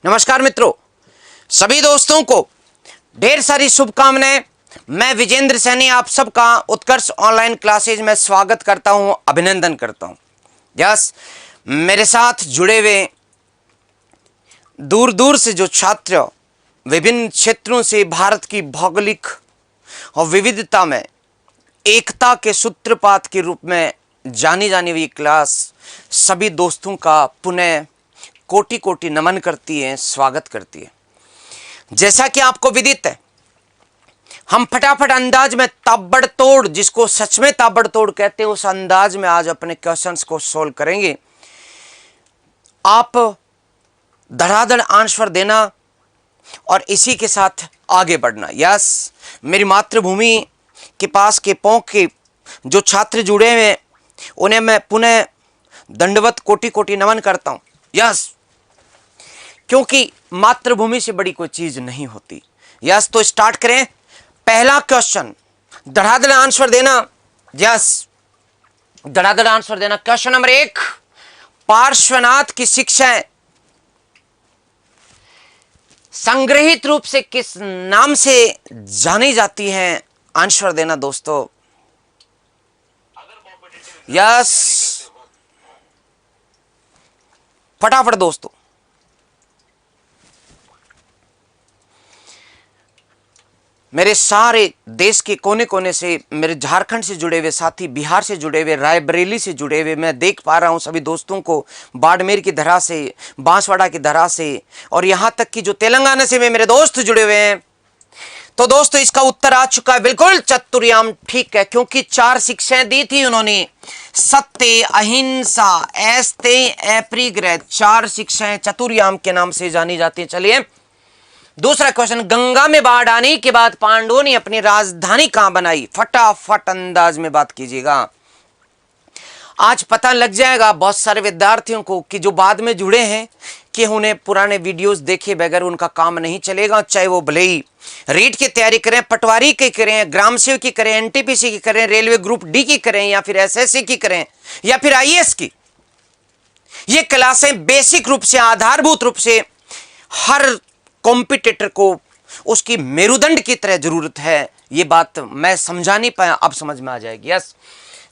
नमस्कार मित्रों, सभी दोस्तों को ढेर सारी शुभकामनाएं। मैं विजेंद्र सैनी आप सबका उत्कर्ष ऑनलाइन क्लासेज में स्वागत करता हूं, अभिनंदन करता हूं। यस, मेरे साथ जुड़े हुए दूर दूर से जो छात्र विभिन्न क्षेत्रों से भारत की भौगोलिक और विविधता में एकता के सूत्रपात के रूप में जानी जाने हुई क्लास, सभी दोस्तों का पुनः कोटि कोटि नमन करती है, स्वागत करती है। जैसा कि आपको विदित है, हम फटाफट अंदाज में ताबड़तोड़, जिसको सच में ताबड़तोड़ कहते हैं, उस अंदाज में आज अपने क्वेश्चंस को सोल्व करेंगे। आप धड़ाधड़ आंसर देना और इसी के साथ आगे बढ़ना। यस, मेरी मातृभूमि के पास के पौंक के जो छात्र जुड़े हैं उन्हें मैं पुनः दंडवत कोटि कोटि नमन करता हूं। यस, क्योंकि मातृभूमि से बड़ी कोई चीज नहीं होती। यस, तो स्टार्ट करें। पहला क्वेश्चन, धड़ाधड़ आंसर देना। यस, धड़ाधड़ आंसर देना। क्वेश्चन नंबर 1, पार्श्वनाथ की शिक्षाएं संग्रहित रूप से किस नाम से जानी जाती हैं? आंसर देना दोस्तों। यस, फटाफट दोस्तों। मेरे सारे देश के कोने कोने से, मेरे झारखंड से जुड़े हुए साथी, बिहार से जुड़े हुए, रायबरेली से जुड़े हुए, मैं देख पा रहा हूं सभी दोस्तों को, बाड़मेर की धरा से, बांसवाड़ा की धरा से, और यहां तक कि जो तेलंगाना से मेरे दोस्त जुड़े हुए हैं। तो दोस्तों, इसका उत्तर आ चुका है बिल्कुल चतुर्याम। ठीक है, क्योंकि 4 शिक्षाएं दी थी उन्होंने, सत्य, अहिंसा, ऐस्ते, अपरिग्रह। 4 शिक्षाएं चतुर्याम के नाम से जानी जाती हैं। चलिए दूसरा क्वेश्चन, गंगा में बाढ़ आने के बाद पांडवों ने अपनी राजधानी कहां बनाई? फटाफट अंदाज में बात कीजिएगा। आज पता लग जाएगा बहुत सारे विद्यार्थियों को कि जो बाद में जुड़े हैं कि उन्हें पुराने वीडियोस देखे बगैर उनका काम नहीं चलेगा। चाहे वो भले ही रीट की तैयारी करें, पटवारी की करें, ग्राम सेवक की करें, एनटीपीसी की करें, रेलवे ग्रुप डी की करें, या फिर एसएससी की करें, या फिर आईएएस की। ये क्लासें बेसिक रूप से, आधारभूत रूप से हर कॉम्पिटिटर को उसकी मेरुदंड की तरह जरूरत है। ये बात मैं समझा नहीं पाया, अब समझ में आ जाएगी। यस,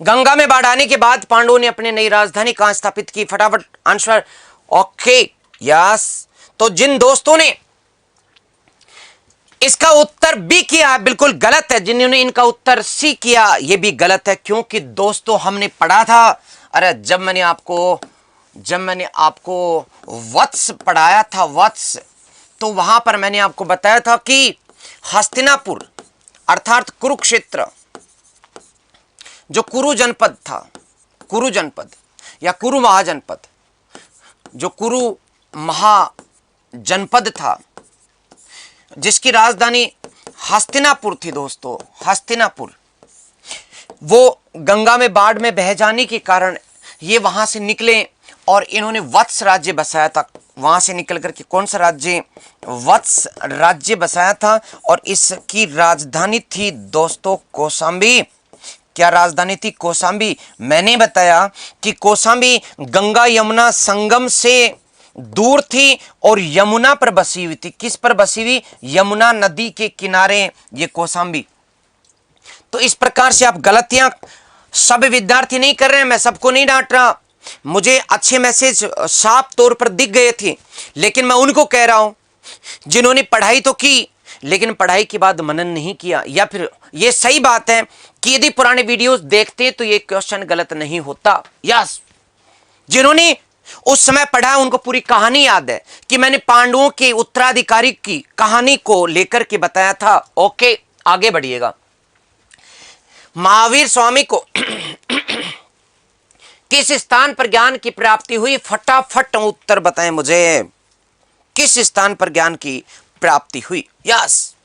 गंगा में बाढ़ आने के बाद पांडवों ने अपनी नई राजधानी कहां स्थापित की? फटाफट आंसर। Okay, yes. तो जिन दोस्तों ने इसका उत्तर बी किया बिल्कुल गलत है। जिन्होंने इनका उत्तर सी किया ये भी गलत है, क्योंकि दोस्तों हमने पढ़ा था, अरे जब मैंने आपको वत्स पढ़ाया था, वत्स, तो वहां पर मैंने आपको बताया था कि हस्तिनापुर अर्थात कुरुक्षेत्र, जो कुरु जनपद था, कुरु जनपद या कुरु महाजनपद, जो कुरु महाजनपद था, जिसकी राजधानी हस्तिनापुर थी दोस्तों, हस्तिनापुर, वो गंगा में बाढ़ में बह जाने के कारण ये वहां से निकले और इन्होंने वत्स राज्य बसाया था। वहां से निकल करके कौन सा राज्य? वत्स राज्य बसाया था, और इसकी राजधानी थी दोस्तों कौशाम्बी। क्या राजधानी थी? कौशाम्बी। मैंने बताया कि कौशाम्बी गंगा यमुना संगम से दूर थी और यमुना पर बसी हुई थी। किस पर बसी हुई? यमुना नदी के किनारे ये कौशाम्बी। तो इस प्रकार से आप गलतियां सब विद्यार्थी नहीं कर रहे हैं, मैं सबको नहीं डांट रहा, मुझे अच्छे मैसेज साफ तौर पर दिख गए थे, लेकिन मैं उनको कह रहा हूं जिन्होंने पढ़ाई तो की लेकिन पढ़ाई के बाद मनन नहीं किया। या फिर ये सही बात है कि यदि पुराने वीडियोस देखते तो ये क्वेश्चन गलत नहीं होता। यस, जिन्होंने उस समय पढ़ा उनको पूरी कहानी याद है कि मैंने पांडवों के उत्तराधिकारी की कहानी को लेकर के बताया था। ओके, आगे बढ़िएगा। महावीर स्वामी को किस स्थान पर ज्ञान की प्राप्ति हुई? फटाफट उत्तर बताएं मुझे, किस स्थान पर ज्ञान की प्राप्ति हुई? यस,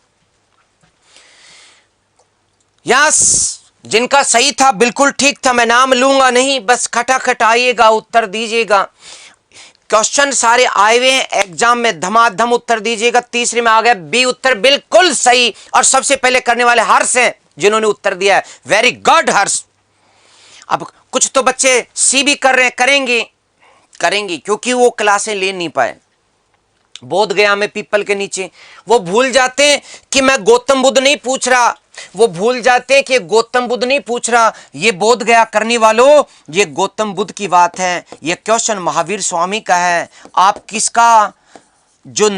यस, जिनका सही था बिल्कुल ठीक था, मैं नाम लूंगा नहीं, बस खटाखट आइएगा, उत्तर दीजिएगा। क्वेश्चन सारे आए हुए हैं एग्जाम में, धमाधम उत्तर दीजिएगा। तीसरे में आ गया बी उत्तर, बिल्कुल सही, और सबसे पहले करने वाले हर्ष हैं जिन्होंने उत्तर दिया है। वेरी गुड हर्ष। अब कुछ तो बच्चे सी भी कर रहे हैं, करेंगे क्योंकि वो क्लासें ले नहीं पाए। बोध गया में पीपल के नीचे। वो भूल जाते हैं कि मैं गौतम बुद्ध नहीं पूछ रहा, वो भूल जाते हैं कि गौतम बुद्ध नहीं पूछ रहा, ये बोध गया करने वालों, ये गौतम बुद्ध की बात है, ये क्वेश्चन महावीर स्वामी का है। आप किसका जो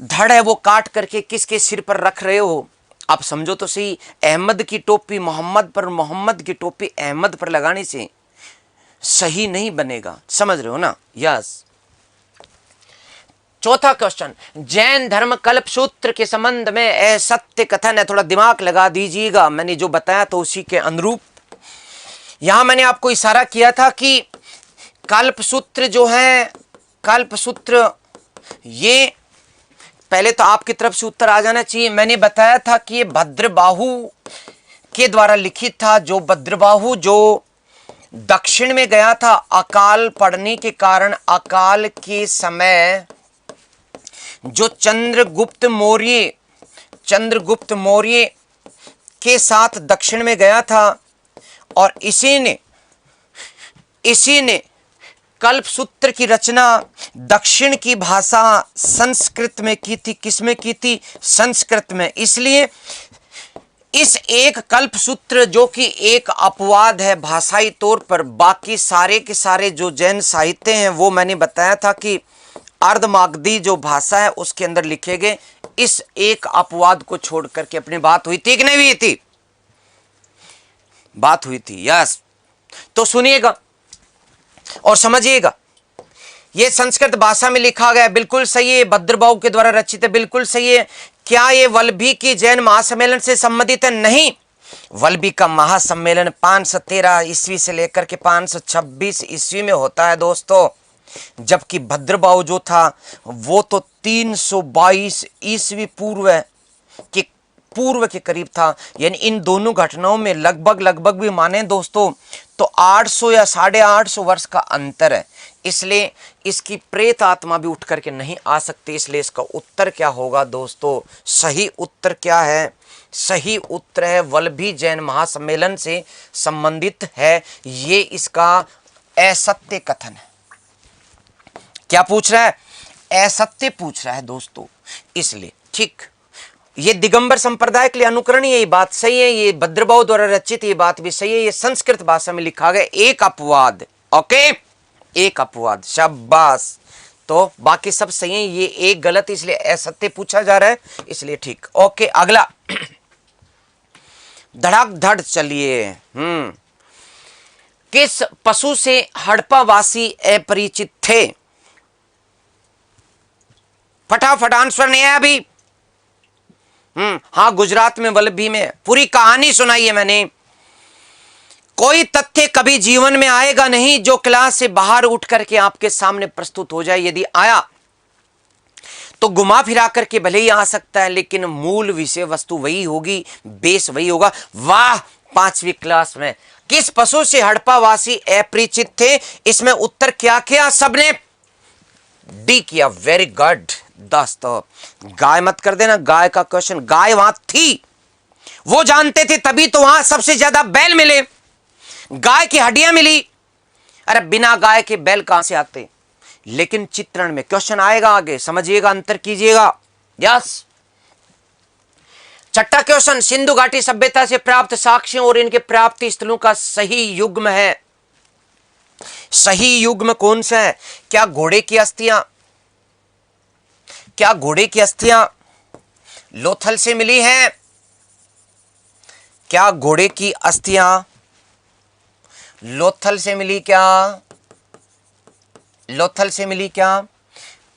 धड़ है वो काट करके किसके सिर पर रख रहे हो? आप समझो तो सही। अहमद की टोपी मोहम्मद पर, मोहम्मद की टोपी अहमद पर लगाने से सही नहीं बनेगा, समझ रहे हो ना? यस। चौथा क्वेश्चन, जैन धर्म कल्प सूत्र के संबंध में असत्य कथन है। थोड़ा दिमाग लगा दीजिएगा, मैंने जो बताया तो उसी के अनुरूप। यहां मैंने आपको इशारा किया था कि कल्प सूत्र जो है, कल्प सूत्र, ये पहले तो आपकी तरफ से उत्तर आ जाना चाहिए। मैंने बताया था कि ये भद्रबाहु के द्वारा लिखित था। जो भद्रबाहु जो दक्षिण में गया था अकाल पड़ने के कारण, अकाल के समय जो चंद्रगुप्त मौर्य के साथ दक्षिण में गया था, और इसी ने कल्प सूत्र की रचना दक्षिण की भाषा संस्कृत में की थी। किसमें की थी? संस्कृत में। इसलिए इस एक कल्प सूत्र जो कि एक अपवाद है भाषाई तौर पर, बाकी सारे के सारे जो जैन साहित्य हैं वो मैंने बताया था कि अर्धमागधी जो भाषा है उसके अंदर लिखे गए। इस एक अपवाद को छोड़ करके अपनी बात हुई थी कि नहीं हुई थी? बात हुई थी, यस। तो सुनिएगा और समझिएगा। यह संस्कृत भाषा में लिखा गया, बिल्कुल सही है। भद्रबाहु के द्वारा रचित है, बिल्कुल सही है। क्या यह वल्लभी की जैन महासम्मेलन से संबंधित है? नहीं। वल्लभी का महासम्मेलन 513 ईस्वी से लेकर के 526 ईस्वी में होता है दोस्तों, जबकि भद्रबाहु जो था वो तो 322 ईस्वी पूर्व के करीब था। यानी इन दोनों घटनाओं में लगभग भी माने दोस्तों तो 800 या 850 वर्ष का अंतर है। इसलिए इसकी प्रेत आत्मा भी उठ करके नहीं आ सकती। इसलिए इसका उत्तर क्या होगा दोस्तों? सही उत्तर क्या है? सही उत्तर है वल्लभी जैन महासम्मेलन से संबंधित है। ये इसका असत्य कथन है। क्या पूछ रहा है? असत्य पूछ रहा है दोस्तों। इसलिए ठीक, ये दिगंबर संप्रदाय के लिए अनुकरणीय, ये बात सही है। ये भद्रबाहु द्वारा रचित, ये बात भी सही है। ये संस्कृत भाषा में लिखा गया, एक अपवाद। ओके, एक अपवाद, शाबाश। तो बाकी सब सही है, ये एक गलत, इसलिए असत्य पूछा जा रहा है, इसलिए ठीक। ओके, अगला धड़ाक धड़ चलिए। किस पशु से हड़प्पावासी अपरिचित थे? फटाफट आंसर नहीं है अभी। हाँ, गुजरात में वल्लभी में। पूरी कहानी सुनाई है मैंने। कोई तथ्य कभी जीवन में आएगा नहीं जो क्लास से बाहर उठ करके आपके सामने प्रस्तुत हो जाए। यदि आया तो घुमा फिरा करके भले ही आ सकता है, लेकिन मूल विषय वस्तु वही होगी, बेस वही होगा। वाह, 5वीं क्लास में किस पशु से हड़प्पावासी अपरिचित थे? इसमें उत्तर क्या किया सबने? डी किया। वेरी गुड दोस्तों। गाय मत कर देना, गाय का क्वेश्चन। गाय वहां थी, वो जानते थे, तभी तो वहां सबसे ज्यादा बैल मिले, गाय की हड्डियां मिली। अरे बिना गाय के बैल कहां से आते? लेकिन चित्रण में क्वेश्चन आएगा आगे, समझिएगा, अंतर कीजिएगा। यस। छठा क्वेश्चन, सिंधु घाटी सभ्यता से प्राप्त साक्ष्यों और इनके प्राप्ति स्थलों का सही युग्म है। सही युग्म कौन सा है? क्या घोड़े की अस्थियां, क्या घोड़े की अस्थियां लोथल से मिली है? क्या घोड़े की अस्थियां लोथल से मिली? क्या लोथल से मिली? क्या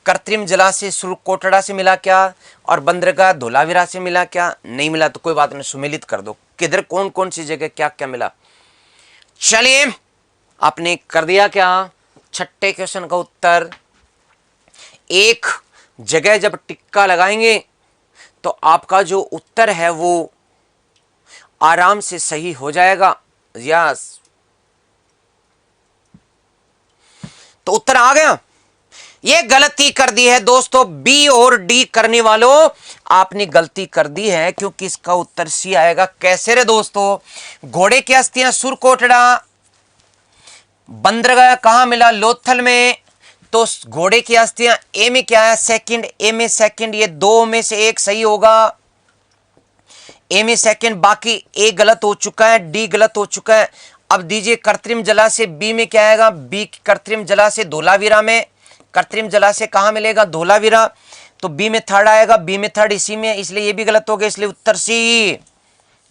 कृत्रिम जलाशय सुरकोटड़ा से मिला? क्या और बंदरगाह धोलावीरा से मिला? क्या नहीं मिला तो कोई बात नहीं, सुमेलित कर दो किधर कौन कौन सी जगह क्या क्या मिला। चलिए, आपने कर दिया क्या? छठे क्वेश्चन का उत्तर। एक जगह जब टिक्का लगाएंगे तो आपका जो उत्तर है वो आराम से सही हो जाएगा। यस, तो उत्तर आ गया। ये गलती कर दी है दोस्तों, बी और डी करने वालों, आपने गलती कर दी है, क्योंकि इसका उत्तर सी आएगा। कैसे रे दोस्तों? घोड़े की अस्थियां सुरकोटड़ा, बंदरगाह कहां मिला? लोथल में। तो घोड़े की अस्थियां, ए में क्या है सेकंड, ए में सेकंड, ये दो में से एक सही होगा, ए में सेकंड, बाकी ए गलत हो चुका है, डी गलत हो चुका है। अब दीजिए कृत्रिम जलाशय, बी में क्या आएगा, बी कृत्रिम जलाशय धोलावीरा में, कृत्रिम जलाशय कहां मिलेगा, धोलावीरा, तो बी में थर्ड आएगा, बी में थर्ड इसी में, इसलिए ये भी गलत हो गया, इसलिए उत्तर सी।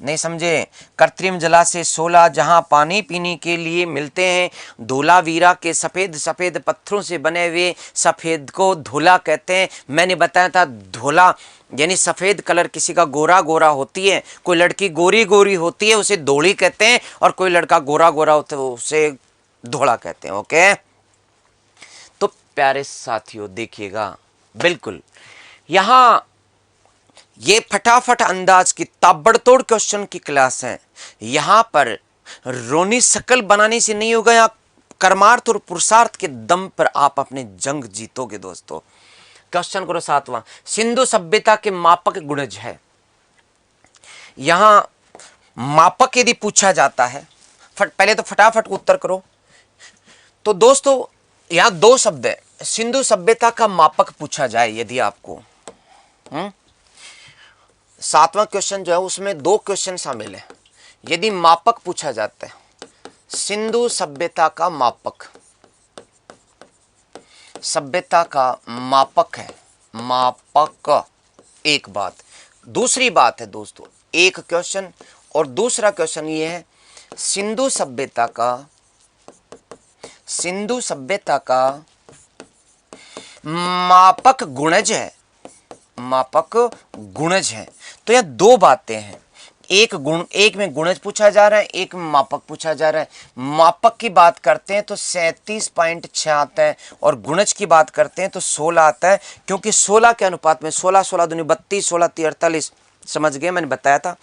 नहीं समझे, कृत्रिम जलाशय 16 जहां पानी पीने के लिए मिलते हैं, धोलावीरा के सफेद सफेद पत्थरों से बने हुए सफेद को धोला कहते हैं। मैंने बताया था धोला यानी सफेद कलर, किसी का गोरा गोरा होती है, कोई लड़की गोरी गोरी होती है उसे धोली कहते हैं, और कोई लड़का गोरा गोरा होता है उसे धोला कहते हैं। ओके, तो प्यारे साथियों देखिएगा, बिल्कुल यहां ये फटाफट अंदाज की ताबड़तोड़ क्वेश्चन की क्लास है। यहां पर रोनी शकल बनाने से नहीं होगा, या कर्मार्थ और पुरुषार्थ के दम पर आप अपने जंग जीतोगे दोस्तों। क्वेश्चन करो 7वां, सिंधु सभ्यता के मापक गुणज है। यहां मापक यदि पूछा जाता है, पहले तो फटाफट उत्तर करो। तो दोस्तों यहां दो शब्द है, सिंधु सभ्यता का मापक पूछा जाए यदि आपको, 7वां क्वेश्चन जो है उसमें दो क्वेश्चन शामिल है। यदि मापक पूछा जाता है, सिंधु सभ्यता का मापक, सभ्यता का मापक है, मापक एक बात। दूसरी बात है दोस्तों, एक क्वेश्चन और दूसरा क्वेश्चन ये है, सिंधु सभ्यता का मापक गुणज है, मापक गुणज है। तो यह दो बातें हैं, एक में गुणज पूछा जा रहा है, एक में मापक पूछा जा रहा है। मापक की बात करते हैं तो 37.6 आता है, और गुणज की बात करते हैं तो 16 आता है, क्योंकि 16 के अनुपात में 16 16 दूनी 32, 16 3 48, समझ गए, मैंने बताया था।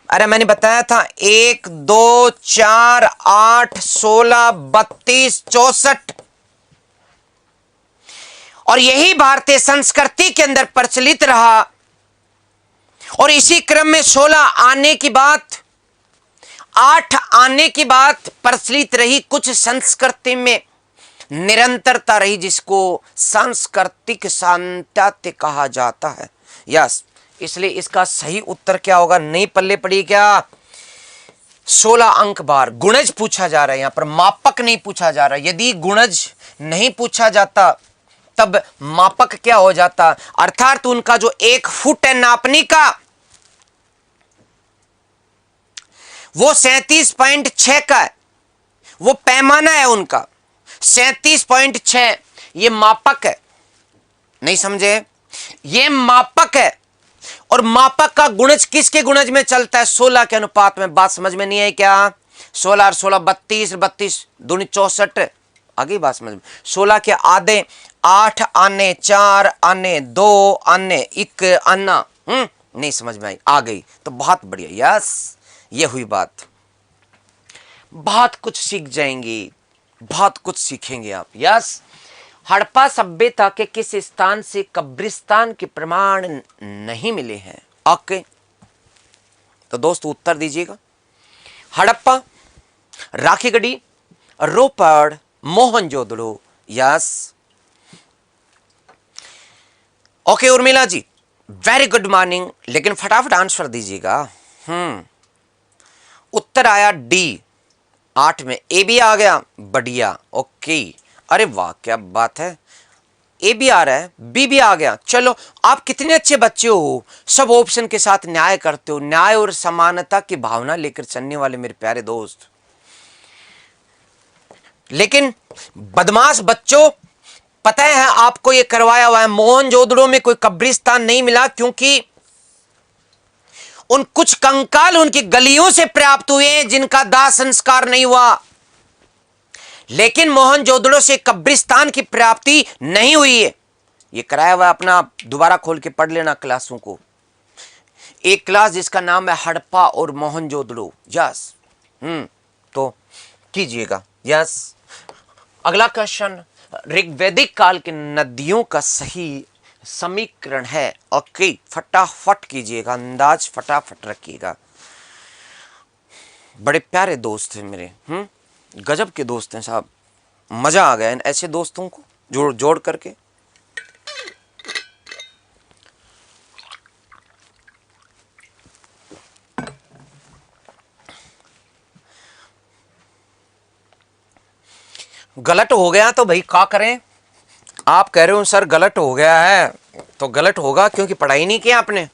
अरे मैंने बताया था 1 2 4 8 16 32 64, और यही भारतीय संस्कृति के अंदर प्रचलित रहा, और इसी क्रम में 16 आने की बात, 8 आने की बात प्रचलित रही। कुछ संस्कृति में निरंतरता रही, जिसको सांस्कृतिक सातत्य कहा जाता है। यस, इसलिए इसका सही उत्तर क्या होगा, नहीं पल्ले पड़ी क्या, 16 अंक बार। गुणज पूछा जा रहा है, यहां पर मापक नहीं पूछा जा रहा। यदि गुणज नहीं पूछा जाता तब मापक क्या हो जाता, अर्थात उनका जो 1 फुट है नापने का, वो 37.6 का है, वो पैमाना है उनका 37.6, ये मापक है। नहीं समझे, ये मापक है, और मापक का गुणज किसके गुणज में चलता है, 16 के अनुपात में। बात समझ में नहीं है क्या, 16 और 16 32, 32 दूनी 64, आगे बात समझ में। 16 के आधे 8 आने, 4 आने, 2 आने, 1 आना, नहीं समझ में आई, आ गई तो बहुत बढ़िया। यस, ये हुई बात, बहुत कुछ सीख जाएंगे, बहुत कुछ सीखेंगे आप। यस, हड़प्पा सभ्यता के किस स्थान से कब्रिस्तान के प्रमाण नहीं मिले हैं। ओके, तो दोस्तों उत्तर दीजिएगा, हड़प्पा, राखीगढ़ी, रोपड़, Mohenjodaro. Yes, okay Urmila ji, very good morning, लेकिन फटाफट आंसर दीजिएगा। उत्तर आया डी, 8 में ए भी आ गया, बढ़िया। ओके, अरे वाह क्या बात है, ए भी आ रहा है, बी भी आ गया। चलो, आप कितने अच्छे बच्चे हो, सब ऑप्शन के साथ न्याय करते हो, न्याय और समानता की भावना लेकर चलने वाले मेरे प्यारे दोस्त। लेकिन बदमाश बच्चों, पता है आपको ये करवाया हुआ है, मोहनजोदड़ो में कोई कब्रिस्तान नहीं मिला, क्योंकि उन कुछ कंकाल उनकी गलियों से प्राप्त हुए हैं जिनका दाह संस्कार नहीं हुआ, लेकिन मोहनजोदड़ो से कब्रिस्तान की प्राप्ति नहीं हुई है। ये कराया हुआ, अपना दोबारा खोल के पढ़ लेना क्लासों को, एक क्लास जिसका नाम है हड़प्पा और मोहनजोदड़ो। यस, तो कीजिएगा। यस, अगला क्वेश्चन, ऋग्वैदिक काल के नदियों का सही समीकरण है। ओके, फटाफट कीजिएगा, अंदाज फटाफट रखिएगा। बड़े प्यारे दोस्त हैं मेरे, गजब के दोस्त हैं साहब, मजा आ गया इन ऐसे दोस्तों को। जोड़ जोड़ करके। गलत हो गया तो भाई क्या करें। आप कह रहे हो सर गलत हो गया है, तो गलत होगा क्योंकि पढ़ाई नहीं किया आपने।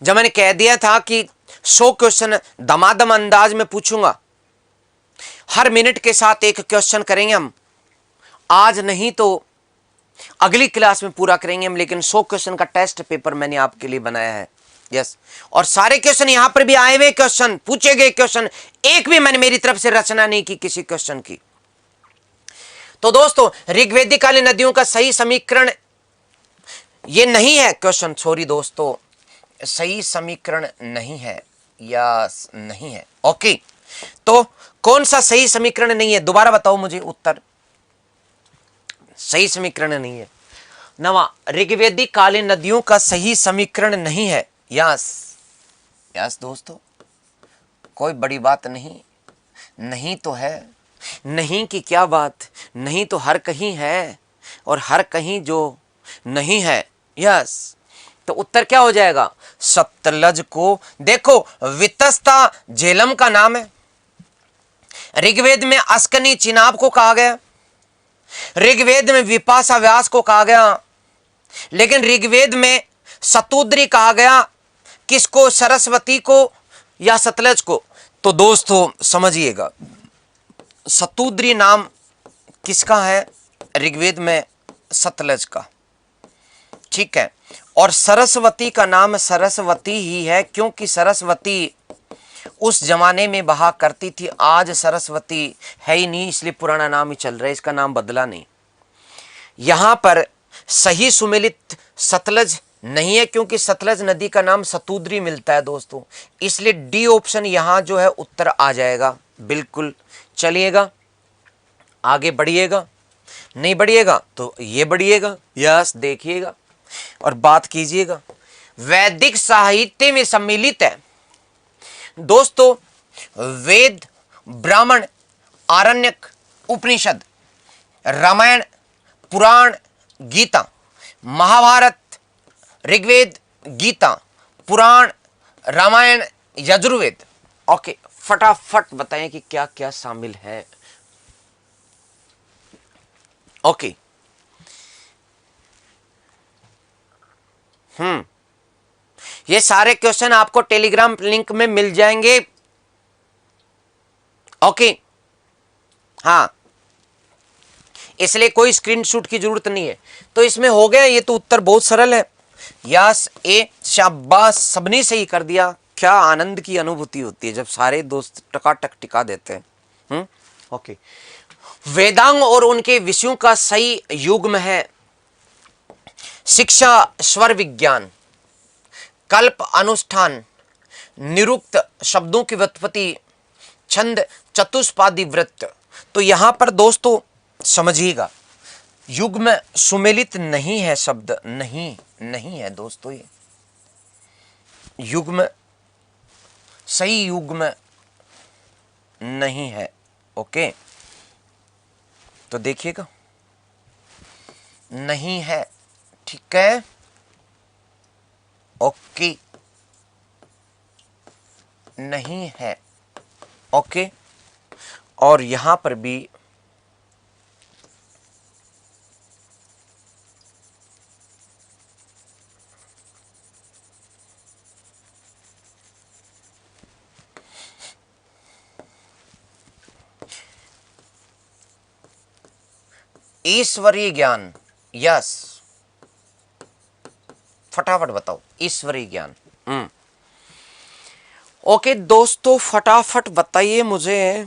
जब मैंने कह दिया था कि 100 क्वेश्चन दमादम अंदाज में पूछूंगा, हर मिनट के साथ एक क्वेश्चन करेंगे हम, आज नहीं तो अगली क्लास में पूरा करेंगे हम, लेकिन 100 क्वेश्चन का टेस्ट पेपर मैंने आपके लिए बनाया है। यस, और सारे क्वेश्चन यहां पर भी आए हुए क्वेश्चन, पूछे गए क्वेश्चन, एक भी मैंने मेरी तरफ से रचना नहीं की किसी क्वेश्चन की। तो दोस्तों, ऋग्वेदिक कालीन नदियों का सही समीकरण ये नहीं है क्वेश्चन, सॉरी दोस्तों, सही समीकरण नहीं है या नहीं है। ओके, तो कौन सा सही समीकरण नहीं है, दोबारा बताओ मुझे उत्तर। सही समीकरण नहीं है नवा, ऋग्वेदिक कालीन नदियों का सही समीकरण नहीं है। यस यस दोस्तों, कोई बड़ी बात नहीं, नहीं तो है, नहीं की क्या बात, नहीं तो हर कहीं है, और हर कहीं जो नहीं है। यस, तो उत्तर क्या हो जाएगा, सतलज को। देखो, वितस्ता झेलम का नाम है, ऋग्वेद में अस्कनी चिनाब को कहा गया, ऋग्वेद में विपाशा व्यास को कहा गया, लेकिन ऋग्वेद में सतुद्री कहा गया, किसको, सरस्वती को या सतलज को। तो दोस्तों समझिएगा, सतुद्री नाम किसका है ऋग्वेद में, सतलज का, ठीक है, और सरस्वती का नाम सरस्वती ही है, क्योंकि सरस्वती उस जमाने में बहा करती थी, आज सरस्वती है ही नहीं, इसलिए पुराना नाम ही चल रहा है, इसका नाम बदला नहीं। यहां पर सही सुमेलित सतलज नहीं है, क्योंकि सतलज नदी का नाम सतुद्री मिलता है दोस्तों, इसलिए डी ऑप्शन यहां जो है उत्तर आ जाएगा। बिल्कुल, चलिएगा आगे बढ़िएगा, नहीं बढ़िएगा तो ये बढ़िएगा। यस, देखिएगा और बात कीजिएगा। वैदिक साहित्य में सम्मिलित है दोस्तों, वेद, ब्राह्मण, आरण्यक, उपनिषद, रामायण, पुराण, गीता, महाभारत, ऋग्वेद, गीता, पुराण, रामायण, यजुर्वेद। ओके, फटाफट बताएं कि क्या क्या शामिल है। ओके, ये सारे क्वेश्चन आपको टेलीग्राम लिंक में मिल जाएंगे। ओके, हाँ, इसलिए कोई स्क्रीनशॉट की जरूरत नहीं है। तो इसमें हो गया, ये तो उत्तर बहुत सरल है। यस, ए, शाबाश, सबने सही कर दिया। क्या आनंद की अनुभूति होती है जब सारे दोस्त टकाटक टिका देते हैं। ओके, वेदांग और उनके विषयों का सही युग्म है शिक्षा, स्वर विज्ञान, कल्प, अनुष्ठान, निरुक्त, शब्दों की व्युत्पत्ति, छंद, चतुष्पादी वृत्त। तो यहां पर दोस्तों समझिएगा, युग्म सुमेलित नहीं है शब्द, नहीं है दोस्तों, ये युग्म सही युग्म नहीं है। ओके, तो देखिएगा, नहीं है, ठीक है। ओके, नहीं है। ओके, और यहां पर भी ईश्वरीय ज्ञान। यस, फटाफट बताओ, ईश्वरीय ज्ञान। ओके दोस्तों, फटाफट बताइए मुझे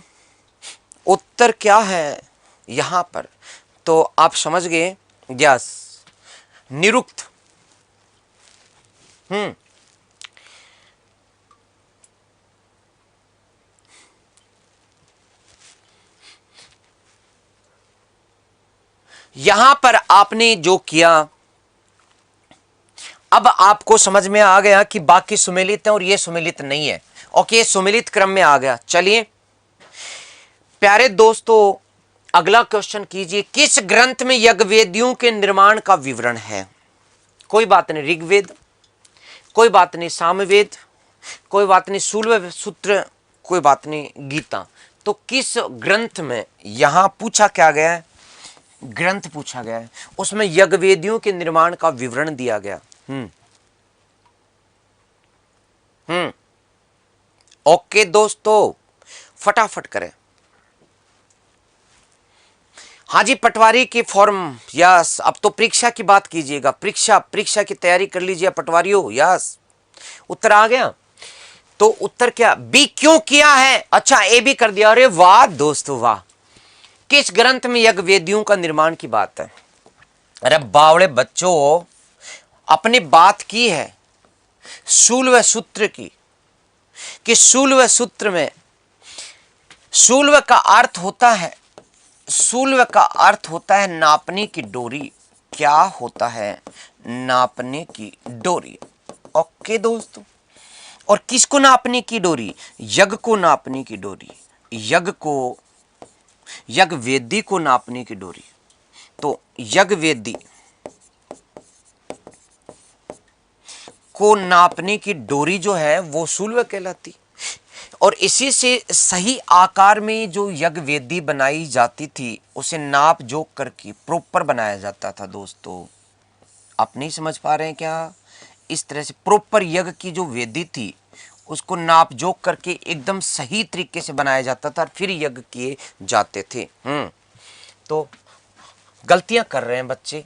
उत्तर क्या है यहां पर। तो आप समझ गए। यस, निरुक्त। यहां पर आपने जो किया, अब आपको समझ में आ गया कि बाकी सुमेलित है और ये सुमेलित नहीं है। ओके, सुमेलित क्रम में आ गया। चलिए प्यारे दोस्तों, अगला क्वेश्चन कीजिए, किस ग्रंथ में यज्ञवेदियों के निर्माण का विवरण है? कोई बात नहीं ऋग्वेद, कोई बात नहीं सामवेद, कोई बात नहीं सूल्व सूत्र, कोई बात नहीं गीता। तो किस ग्रंथ में, यहां पूछा क्या गया है, ग्रंथ पूछा गया है, उसमें यज्ञवेदियों के निर्माण का विवरण दिया गया। ओके दोस्तों, फटाफट करें। हाजी पटवारी की फॉर्म, यस। अब तो परीक्षा की बात कीजिएगा, परीक्षा की तैयारी कर लीजिए पटवारियों, यस। उत्तर आ गया, तो उत्तर क्या, बी क्यों किया है? अच्छा ए भी कर दिया, अरे वाह दोस्तों वाह। किस ग्रंथ में यज्ञवेदियों का निर्माण की बात है? अरे बावड़े बच्चों, अपनी बात की है सूल्व सूत्र की, कि सूल्व सूत्र में, सूल्व का अर्थ होता है, सूल्व का अर्थ होता है नापने की डोरी। क्या होता है? नापने की डोरी। ओके दोस्तों, और किसको नापने की डोरी? यज्ञ को नापने की डोरी, यज्ञवेदी को नापने की डोरी। तो यज्ञवेदी को नापने की डोरी जो है वो सूल्व कहलाती, और इसी से सही आकार में जो यज्ञवेदी बनाई जाती थी उसे नाप जोक करके प्रॉपर बनाया जाता था। दोस्तों आप नहीं समझ पा रहे हैं क्या? इस तरह से प्रॉपर यज्ञ की जो वेदी थी उसको नाप जोक करके एकदम सही तरीके से बनाया जाता था, फिर यज्ञ किए जाते थे। तो गलतियां कर रहे हैं बच्चे।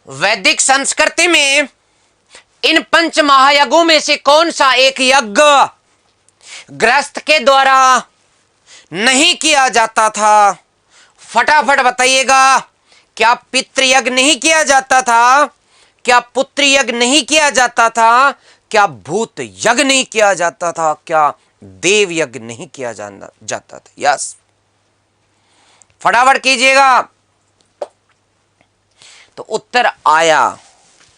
वैदिक संस्कृति में इन पंच महायज्ञों में से कौन सा एक यज्ञ गृहस्थ के द्वारा नहीं किया जाता था? फटाफट बताइएगा। क्या पितृयज्ञ नहीं किया जाता था? क्या पुत्र यज्ञ नहीं किया जाता था? क्या भूत यज्ञ नहीं किया जाता था? क्या देव यज्ञ नहीं किया जाता था? यस, फटाफट कीजिएगा। तो उत्तर आया,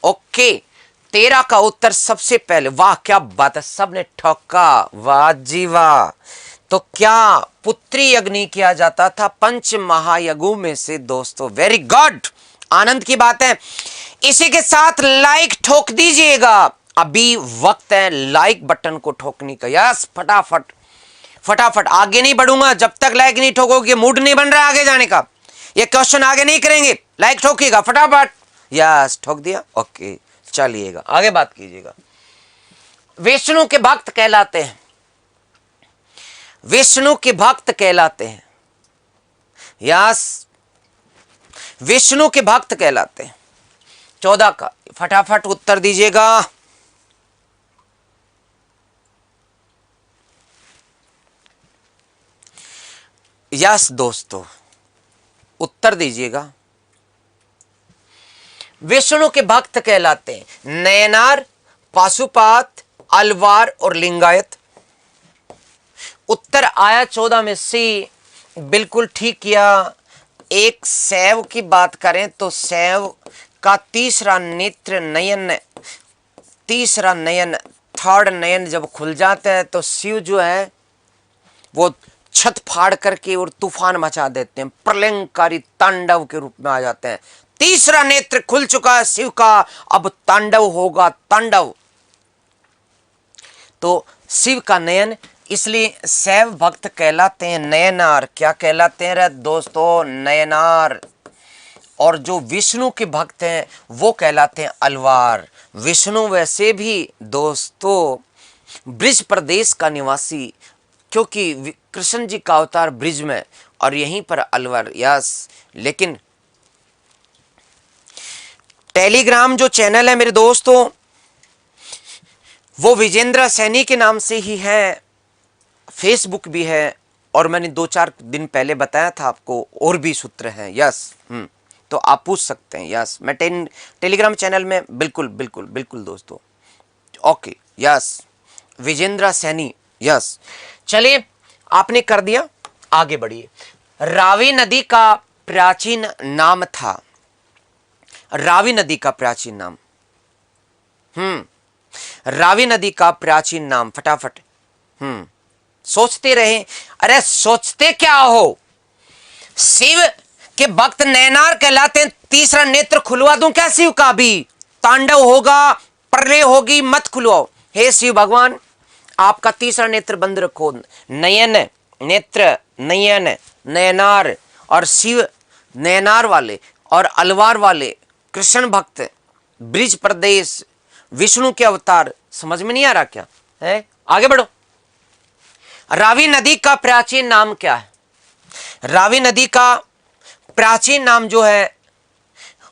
ओके 13 का उत्तर सबसे पहले। वाह क्या बात है, सबने ठोका, वाह जी वाह। तो क्या पुत्री यज्ञ नहीं किया जाता था पंच महायज्ञों में से? दोस्तों वेरी गुड, आनंद की बात है। इसी के साथ लाइक ठोक दीजिएगा, अभी वक्त है लाइक बटन को ठोकने का। यस, फटाफट फटाफट, आगे नहीं बढ़ूंगा जब तक लाइक नहीं ठोकोगे। मूड नहीं बन रहा आगे जाने का, ये क्वेश्चन आगे नहीं करेंगे, लाइक ठोकिएगा फटाफट। यस, ठोक दिया, ओके चलिएगा आगे बात कीजिएगा। विष्णु के भक्त कहलाते हैं, विष्णु के भक्त कहलाते हैं, यस विष्णु के भक्त कहलाते हैं। 14 का फटाफट उत्तर दीजिएगा। यस दोस्तों, उत्तर दीजिएगा। विष्णु के भक्त कहलाते हैं नयनार, पाशुपात, अलवार और लिंगायत। उत्तर आया 14 में सी, बिल्कुल ठीक किया। एक शैव की बात करें तो शैव का तीसरा नेत्र नयन, तीसरा नयन, थर्ड नयन जब खुल जाता है तो शिव जो है वो छत फाड़ करके और तूफान मचा देते हैं, प्रलयंकारी तांडव के रूप में आ जाते हैं। तीसरा नेत्र खुल चुका है शिव का, अब तांडव होगा, तांडव। तो शिव का नयन, इसलिए शैव भक्त कहलाते हैं नयनार। क्या कहलाते हैं रे दोस्तों? नयनार। और जो विष्णु के भक्त हैं वो कहलाते हैं अलवार। विष्णु वैसे भी दोस्तों ब्रिज प्रदेश का निवासी, क्योंकि कृष्ण जी का अवतार ब्रिज में और यहीं पर अलवर। यस, लेकिन टेलीग्राम जो चैनल है मेरे दोस्तों वो विजेंद्र सैनी के नाम से ही है, फेसबुक भी है, और मैंने 2-4 दिन पहले बताया था आपको और भी सूत्र हैं। यस, तो आप पूछ सकते हैं। यस, मैं टेलीग्राम चैनल में बिल्कुल बिल्कुल बिल्कुल दोस्तों। Okay, yes Vijendra Saini. Yes, चलिए आपने कर दिया, आगे बढ़िए। रावी नदी का प्राचीन नाम था, रावी नदी का प्राचीन नाम, रावी नदी का प्राचीन नाम, फटाफट। सोचते रहे। अरे सोचते क्या हो, शिव के भक्त नैनार कहलाते हैं। तीसरा नेत्र खुलवा दूं क्या शिव का भी? तांडव होगा, प्रलय होगी, मत खुलवाओ। हे शिव भगवान, आपका तीसरा नेत्र बंद रखो। नयन, नेत्र, नयन, नयनार, और शिव नयनार वाले और अलवार वाले कृष्ण भक्त, ब्रिज प्रदेश, विष्णु के अवतार। समझ में नहीं आ रहा क्या है? आगे बढ़ो। रावी नदी का प्राचीन नाम क्या है? रावी नदी का प्राचीन नाम जो है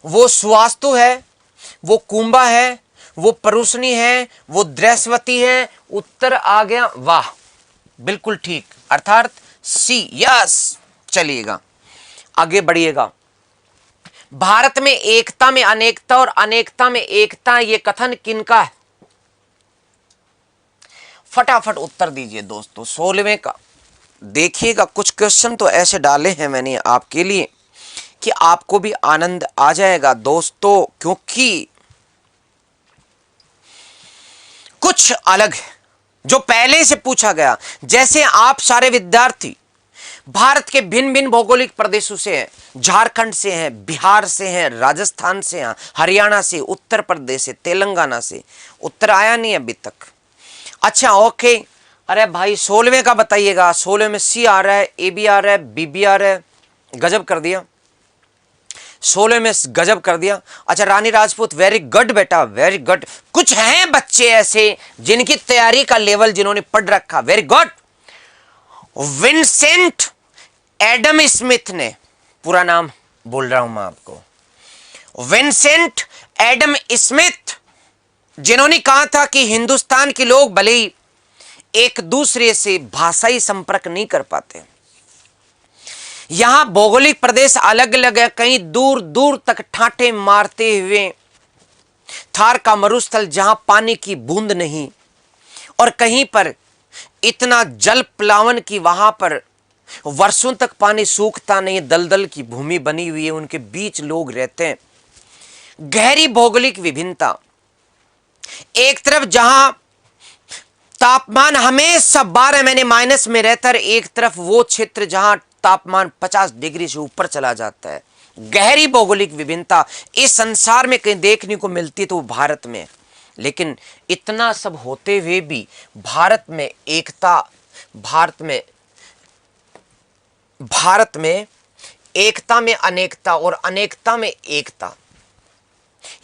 वो सुवास्तु है, वो कुंभा है, वो परुषणी है, वो द्रैस्वती है। उत्तर आ गया, वाह, बिल्कुल ठीक, अर्थात सी, यस। चलिएगा आगे बढ़िएगा। भारत में एकता में अनेकता और अनेकता में एकता, ये कथन किनका है? फटाफट उत्तर दीजिए दोस्तों। 16वें का देखिएगा, कुछ क्वेश्चन तो ऐसे डाले हैं मैंने आपके लिए कि आपको भी आनंद आ जाएगा दोस्तों, क्योंकि कुछ अलग है जो पहले से पूछा गया। जैसे आप सारे विद्यार्थी भारत के भिन्न भिन्न भौगोलिक प्रदेशों से हैं, झारखंड से हैं, बिहार से हैं, राजस्थान से हैं, हरियाणा से, उत्तर प्रदेश से, तेलंगाना से। उत्तर आया नहीं अभी तक? अच्छा ओके। अरे भाई 16वें का बताइएगा। 16 में सी आ रहा है, ए भी आ रहा है, बी भी आ रहा है। गजब कर दिया, 16 में गजब कर दिया। अच्छा रानी राजपूत, वेरी गुड बेटा, वेरी गुड। कुछ हैं बच्चे ऐसे जिनकी तैयारी का लेवल, जिन्होंने पढ़ रखा, very good. Vincent Adam Smith ने, पूरा नाम बोल रहा हूं मैं आपको, विंसेंट एडम स्मिथ, जिन्होंने कहा था कि हिंदुस्तान के लोग भले ही एक दूसरे से भाषाई संपर्क नहीं कर पाते, यहां भौगोलिक प्रदेश अलग अलग है, कहीं दूर दूर तक ठाटे मारते हुए थार का मरुस्थल जहां पानी की बूंद नहीं, और कहीं पर इतना जल प्लावन की वहां पर वर्षों तक पानी सूखता नहीं, दलदल की भूमि बनी हुई है, उनके बीच लोग रहते हैं। गहरी भौगोलिक विभिन्नता, एक तरफ जहां तापमान हमेशा 12 महीने माइनस में रहता है, एक तरफ वो क्षेत्र जहां तापमान 50 डिग्री से ऊपर चला जाता है। गहरी भौगोलिक विभिन्नता इस संसार में कहीं देखने को मिलती तो वो भारत में। लेकिन इतना सब होते हुए भी भारत में एकता, भारत में एकता में अनेकता और अनेकता में एकता,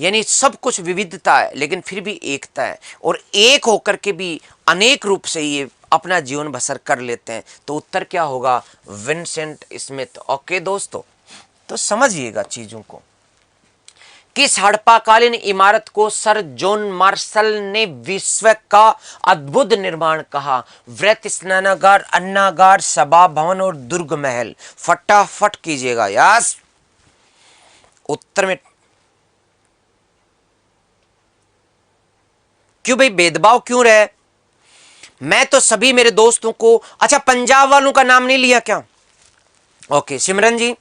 यानी सब कुछ विविधता है लेकिन फिर भी एकता है, और एक होकर के भी अनेक रूप से ये अपना जीवन बसर कर लेते हैं। तो उत्तर क्या होगा? Vincent Smith. ओके दोस्तों, तो समझिएगा चीजों को। किस हड़प्पाकालीन इमारत को सर जॉन मार्शल ने विश्व का अद्भुत निर्माण कहा? वृत्त, स्नानागार, अन्नागार, सभा भवन और दुर्ग महल। फटाफट कीजिएगा यस। उत्तर में क्यों भाई भेदभाव क्यों रहे? मैं तो सभी मेरे दोस्तों को, अच्छा पंजाब वालों का नाम नहीं लिया क्या? ओके सिमरन जी,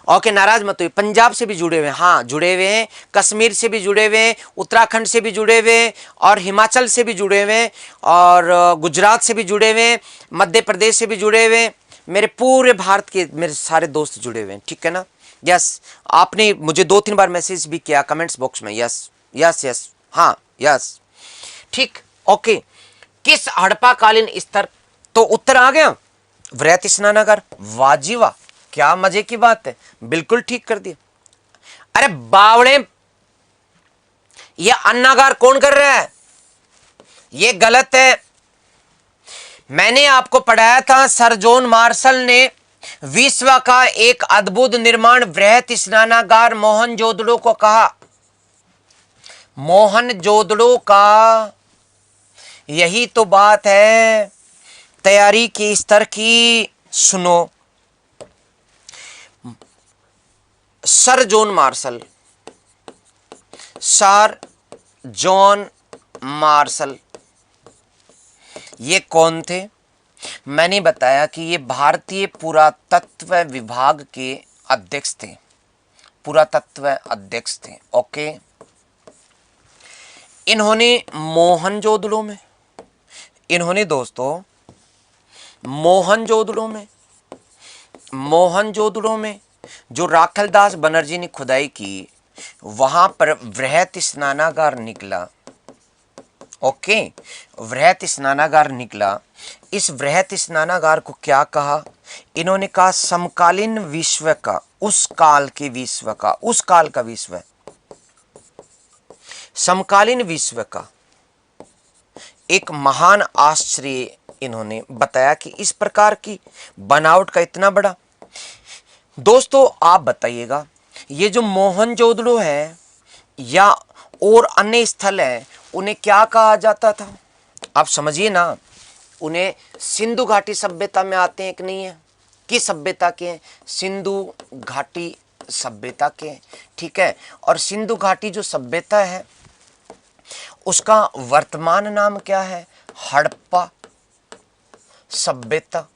ओके नाराज मत हुई, पंजाब से भी जुड़े हुए हैं, हाँ जुड़े हुए हैं, कश्मीर से भी जुड़े हुए हैं, उत्तराखंड से भी जुड़े हुए हैं, और हिमाचल से भी जुड़े हुए हैं, और गुजरात से भी जुड़े हुए हैं, मध्य प्रदेश से भी जुड़े हुए हैं। मेरे पूरे भारत के मेरे सारे दोस्त जुड़े हुए हैं, ठीक है ना? यस, आपने मुझे 2-3 बार मैसेज भी किया कमेंट्स बॉक्स में। यस यस यस, हाँ यस, ठीक ओके। किस हड़प्पाकालीन स्तर, तो उत्तर आ गया वृहत स्नानागार। वाह जी वाह, क्या मजे की बात है, बिल्कुल ठीक कर दिया। अरे बावड़े, ये अन्नागार कौन कर रहा है? ये गलत है। मैंने आपको पढ़ाया था सर जॉन मार्शल ने विश्व का एक अद्भुत निर्माण वृहत स्नानागार मोहनजोदड़ो को कहा। मोहनजोदड़ो का, यही तो बात है तैयारी की स्तर की। सुनो, sir John Marshall, sir John Marshall ये कौन थे? मैंने बताया कि ये भारतीय पुरातत्व विभाग के अध्यक्ष थे, पुरातत्व अध्यक्ष थे। ओके, इन्होंने मोहनजोदड़ो में, इन्होंने दोस्तों मोहनजोदड़ो में जो राखलदास बनर्जी ने खुदाई की, वहां पर वृहत स्नानागार निकला। ओके, वृहत स्नानागार निकला। इस वृहत स्नानागार को क्या कहा? इन्होंने कहा समकालीन विश्व का, उस काल के विश्व का, उस काल का विश्व, समकालीन विश्व का एक महान आश्चर्य इन्होंने बताया कि इस प्रकार की बनावट का इतना बड़ा। दोस्तों आप बताइएगा, ये जो मोहनजोदड़ो है या और अन्य स्थल है, उन्हें क्या कहा जाता था? आप समझिए ना, उन्हें सिंधु घाटी सभ्यता में आते हैं कि नहीं है? किस सभ्यता के हैं? सिंधु घाटी सभ्यता के, ठीक है। और सिंधु घाटी जो सभ्यता है उसका वर्तमान नाम क्या है? हड़प्पा सभ्यता,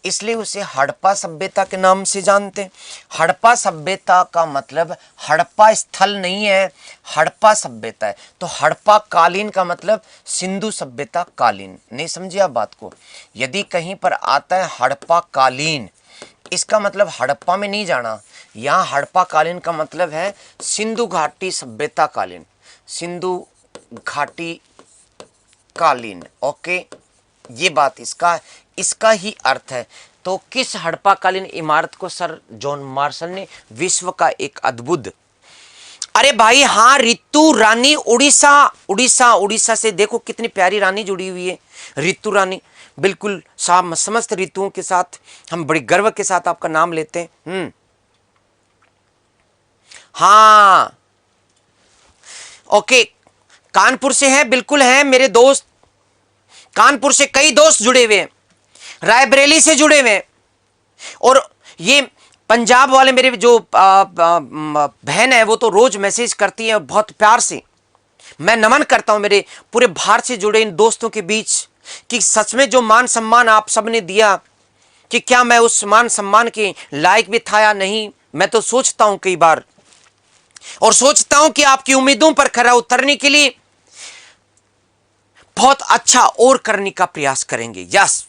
इसलिए उसे हड़प्पा सभ्यता के नाम से जानते हैं। हड़प्पा सभ्यता का मतलब हड़प्पा स्थल नहीं है, हड़प्पा सभ्यता है। तो हड़प्पा कालीन का मतलब सिंधु सभ्यता कालीन। नहीं समझिए आप बात को? यदि कहीं पर आता है हड़प्पा कालीन, इसका मतलब हड़प्पा में नहीं जाना। यहाँ हड़प्पा कालीन का मतलब है सिंधु घाटी सभ्यता कालीन, सिंधु घाटी कालीन। ओके, ये बात इसका ही अर्थ है। तो किस हड़प्पाकालीन इमारत को सर जॉन मार्शल ने विश्व का एक अद्भुत, अरे भाई हाँ, ऋतु रानी उड़ीसा से देखो कितनी प्यारी रानी जुड़ी हुई है, ऋतु रानी। बिल्कुल समस्त ऋतुओं के साथ हम बड़ी गर्व के साथ आपका नाम लेते हैं। हाँ ओके, कानपुर से है, बिल्कुल है मेरे दोस्त, कानपुर से कई दोस्त जुड़े हुए हैं, रायबरेली से जुड़े हुए हैं। और ये पंजाब वाले मेरे जो बहन है वो तो रोज मैसेज करती है बहुत प्यार से। मैं नमन करता हूं मेरे पूरे भारत से जुड़े इन दोस्तों के बीच कि सच में जो मान सम्मान आप सबने दिया, कि क्या मैं उस मान सम्मान के लायक भी था या नहीं। मैं तो सोचता हूं कई बार, और सोचता हूं कि आपकी उम्मीदों पर खरा उतरने के लिए बहुत अच्छा और करने का प्रयास करेंगे। यस,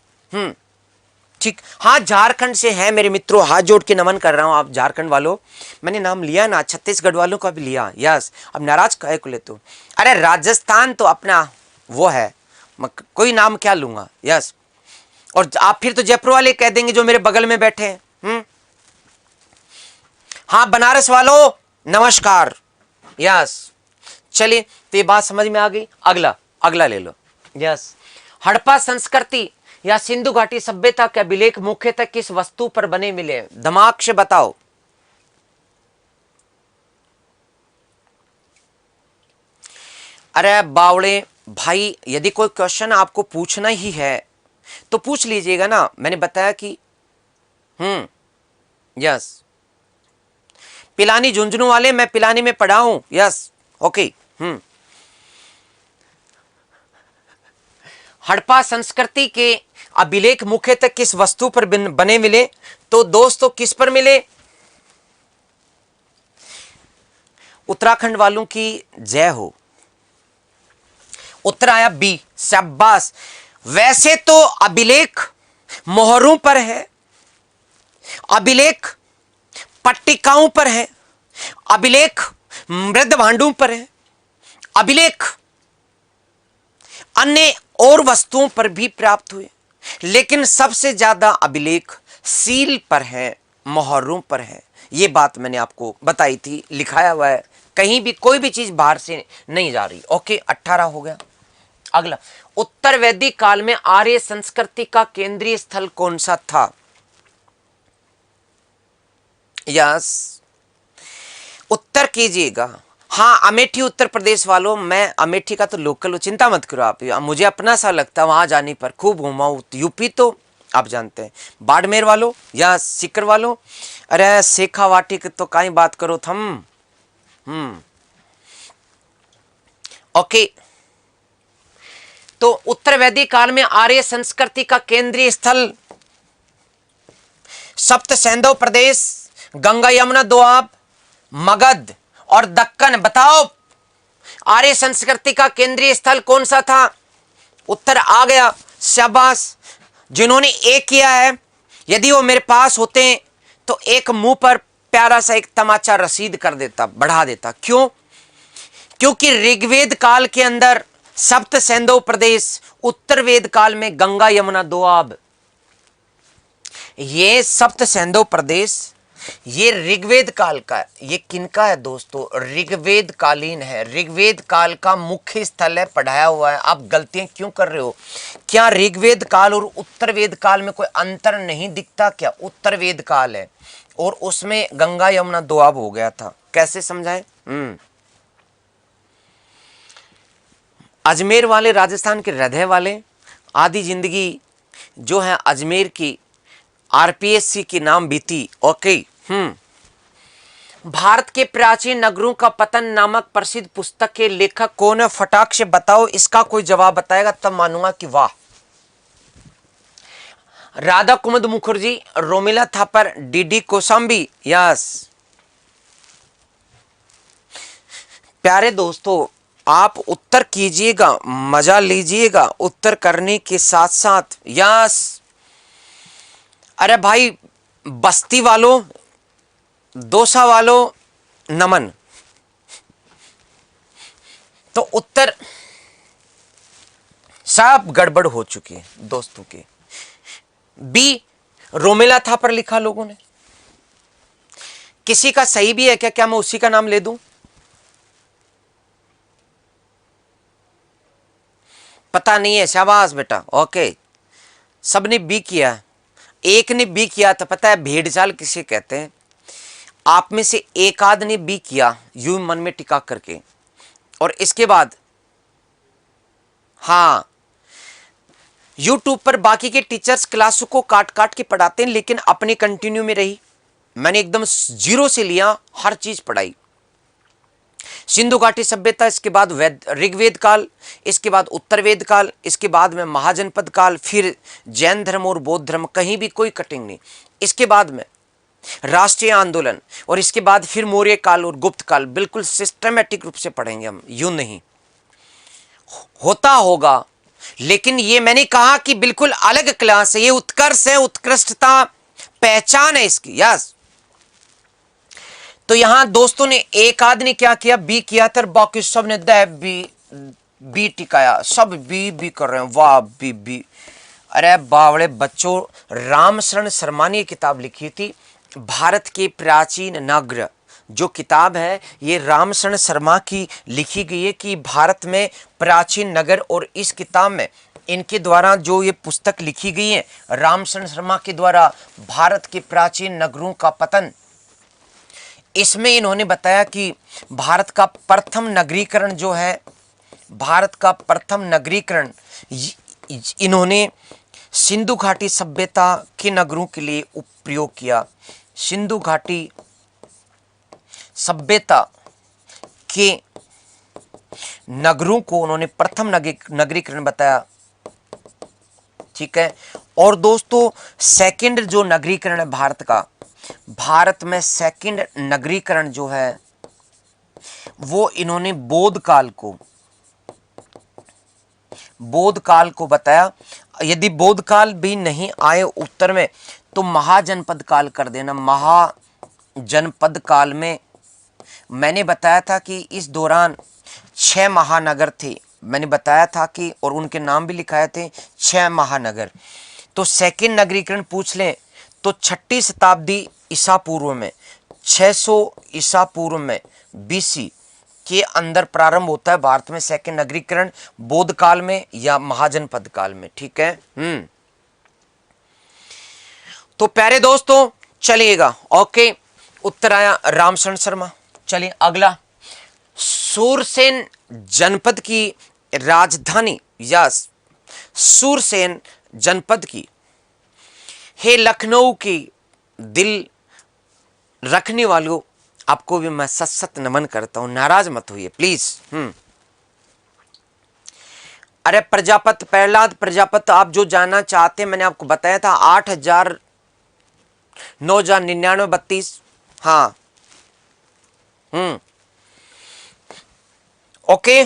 ठीक। हाँ, झारखंड से है मेरे मित्रों, हाथ जोड़ के नमन कर रहा हूं आप झारखंड वालों। मैंने नाम लिया ना, छत्तीसगढ़ वालों का भी लिया। यस, अब नाराज काहे को लेते हो? अरे राजस्थान तो अपना वो है, कोई नाम क्या लूंगा। यस, और आप फिर तो जयपुर वाले कह देंगे जो मेरे बगल में बैठे हैं। हाँ, बनारस वालों नमस्कार। यस, चलिए, तो ये बात समझ में आ गई। अगला ले लो। यस, हड़प्पा संस्कृति या सिंधु घाटी सभ्यता के अभिलेख मुख्यतः किस वस्तु पर बने मिले? दिमाग से बताओ। अरे बावड़े भाई, यदि कोई क्वेश्चन आपको पूछना ही है तो पूछ लीजिएगा ना। मैंने बताया कि यस, पिलानी झुंझुनू वाले, मैं पिलानी में पढ़ा हूं। Yes, okay. हड़प्पा संस्कृति के अभिलेख मुख्यतः किस वस्तु पर बने मिले? तो दोस्तों किस पर मिले? उत्तराखंड वालों की जय हो। उत्तर आया बी, शाबाश। वैसे तो अभिलेख मोहरों पर है, अभिलेख पट्टिकाओं पर है, अभिलेख मृद भांडों पर है, अभिलेख अन्य और वस्तुओं पर भी प्राप्त हुए, लेकिन सबसे ज्यादा अभिलेख सील पर है, मोहरों पर है। यह बात मैंने आपको बताई थी, लिखाया हुआ है, कहीं भी कोई भी चीज बाहर से नहीं जा रही। ओके, 18 हो गया। अगला, उत्तर वैदिक काल में आर्य संस्कृति का केंद्रीय स्थल कौन सा था? यस, उत्तर कीजिएगा। हाँ, अमेठी उत्तर प्रदेश वालों, मैं अमेठी का तो लोकल हूं, चिंता मत करो आप। मुझे अपना सा लगता है वहां जाने पर, खूब घूमा हूं। यूपी तो आप जानते हैं। बाड़मेर वालों या सीकर वालों, अरे शेखावाटी की तो कहीं बात करो थम। ओके, तो उत्तर वैदिक काल में आर्य संस्कृति का केंद्रीय स्थल सप्त सैंधव प्रदेश, गंगा यमुना दोआब, मगध और दक्कन। बताओ आर्य संस्कृति का केंद्रीय स्थल कौन सा था? उत्तर आ गया, शाबाश। जिन्होंने एक किया है, यदि वो मेरे पास होते हैं तो एक मुंह पर प्यारा सा एक तमाचा रसीद कर देता, बढ़ा देता। क्यों? क्योंकि ऋग्वेद काल के अंदर सप्त सैंधव प्रदेश, उत्तर वेद काल में गंगा यमुना दोआब, ये सप्त सैंधव प्रदेश ये ऋग्वेद काल का है। ये किनका है दोस्तों? ऋग्वेद कालीन है, ऋग्वेद काल का मुख्य स्थल है, पढ़ाया हुआ है। आप गलतियां क्यों कर रहे हो? क्या ऋग्वेद काल और उत्तर वेद काल में कोई अंतर नहीं दिखता क्या? उत्तर वेद काल है और उसमें गंगा यमुना दोआब हो गया था। कैसे समझाए? अजमेर वाले, राजस्थान के हृदय वाले, आधी जिंदगी जो है अजमेर की आरपीएससी की नाम बीती। ओके। भारत के प्राचीन नगरों का पतन नामक प्रसिद्ध पुस्तक के लेखक कौन है? फटाक से बताओ। इसका कोई जवाब बताएगा तब मानूंगा कि वाह। राधा कुमुद मुखर्जी, रोमिला थापर, डीडी कोसाम्बी। यस प्यारे दोस्तों, आप उत्तर कीजिएगा, मजा लीजिएगा उत्तर करने के साथ साथ। यस अरे भाई, बस्ती वालों, दोसा वालों, नमन। तो उत्तर सब गड़बड़ हो चुकी है दोस्तों के। बी रोमेला था पर लिखा लोगों ने। किसी का सही भी है क्या? क्या मैं उसी का नाम ले दूं? पता नहीं है। शाबाश बेटा। ओके, सबने बी किया, एक ने बी किया था। पता है भेड़ चाल किसे कहते हैं? आप में से एक आध ने बी किया यूं मन में टिका करके, और इसके बाद हाँ, यूट्यूब पर बाकी के टीचर्स क्लासों को काट काट के पढ़ाते हैं, लेकिन अपने कंटिन्यू में रही। मैंने एकदम जीरो से लिया, हर चीज पढ़ाई। सिंधु घाटी सभ्यता, इसके बाद ऋग्वेद काल, इसके बाद उत्तर वेद काल, इसके बाद में महाजनपद काल, फिर जैन धर्म और बौद्ध धर्म, कहीं भी कोई कटिंग नहीं। इसके बाद में राष्ट्रीय आंदोलन, और इसके बाद फिर मौर्य काल और गुप्त काल। बिल्कुल सिस्टमेटिक रूप से पढ़ेंगे हम, यूं नहीं होता होगा। लेकिन ये मैंने कहा कि बिल्कुल अलग क्लास है, ये उत्कर्ष है, उत्कृष्टता, पहचान है इसकी। यस, तो यहां दोस्तों ने एक आदमी क्या किया? बी किया था, बाकी सब ने बी टिकाया। सब बी कर रहे हैं। वाह, बी। अरे बावड़े बच्चों, रामशरण शर्मा ने किताब लिखी थी, भारत के प्राचीन नगर। जो किताब है ये रामशरण शर्मा की लिखी गई है कि भारत में प्राचीन नगर, और इस किताब में इनके द्वारा जो ये पुस्तक लिखी गई है रामशरण शर्मा के द्वारा, भारत के प्राचीन नगरों का पतन, इसमें इन्होंने बताया कि भारत का प्रथम नगरीकरण जो है, भारत का प्रथम नगरीकरण इन्होंने सिंधु घाटी सभ्यता के नगरों के लिए उपयोग किया। सिंधु घाटी सभ्यता के नगरों को उन्होंने प्रथम नगरीकरण बताया। ठीक है। और दोस्तों, सेकंड जो नगरीकरण है भारत का, भारत में सेकंड नगरीकरण जो है वो इन्होंने बौद्ध काल को बताया। यदि बौद्ध काल भी नहीं आए उत्तर में तो महाजनपद काल कर देना। महाजनपद काल में मैंने बताया था कि इस दौरान 6 महानगर थे। मैंने बताया था कि, और उनके नाम भी लिखाए थे, 6 महानगर। तो सेकंड नगरीकरण पूछ लें तो 6ठी शताब्दी ईसा पूर्व में, 600 ईसा पूर्व में, बीसी के अंदर प्रारंभ होता है भारत में सेकंड नगरीकरण, बौद्ध काल में या महाजनपद काल में। ठीक है। तो प्यारे दोस्तों चलिएगा। ओके, उत्तर आया रामशरण शर्मा। चलिए अगला, सूरसेन जनपद की राजधानी, या सूरसेन जनपद की, हे लखनऊ की दिल रखने वालों, आपको भी मैं सत सत नमन करता हूं, नाराज मत होइए प्लीज। अरे प्रजापति, प्रहलाद प्रजापति, आप जो जानना चाहते हैं मैंने आपको बताया था, 8,009,9932। हाँ, ओके।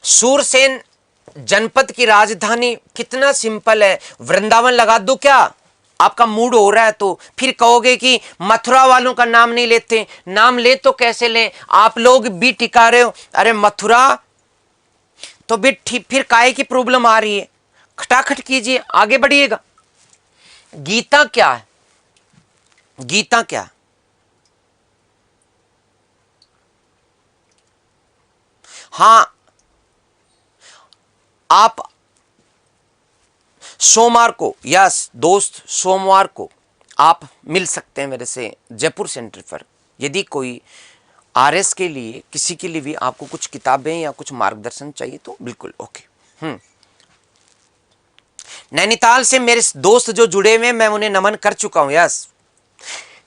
सूरसेन जनपद की राजधानी, कितना सिंपल है। वृंदावन लगा दो क्या? आपका मूड हो रहा है तो फिर कहोगे कि मथुरा वालों का नाम नहीं लेते। नाम ले तो कैसे लें? आप लोग भी टिका रहे हो, अरे मथुरा तो भी ठीक, फिर काहे की प्रॉब्लम आ रही है? खटाखट कीजिए, आगे बढ़िएगा। गीता क्या है? गीता क्या है? हाँ, आप सोमवार को, यस दोस्त, सोमवार को आप मिल सकते हैं मेरे से जयपुर सेंटर पर। यदि कोई आरएस के लिए, किसी के लिए भी आपको कुछ किताबें या कुछ मार्गदर्शन चाहिए तो बिल्कुल ओके। नैनीताल से मेरे दोस्त जो जुड़े हुए, मैं उन्हें नमन कर चुका हूं। यस,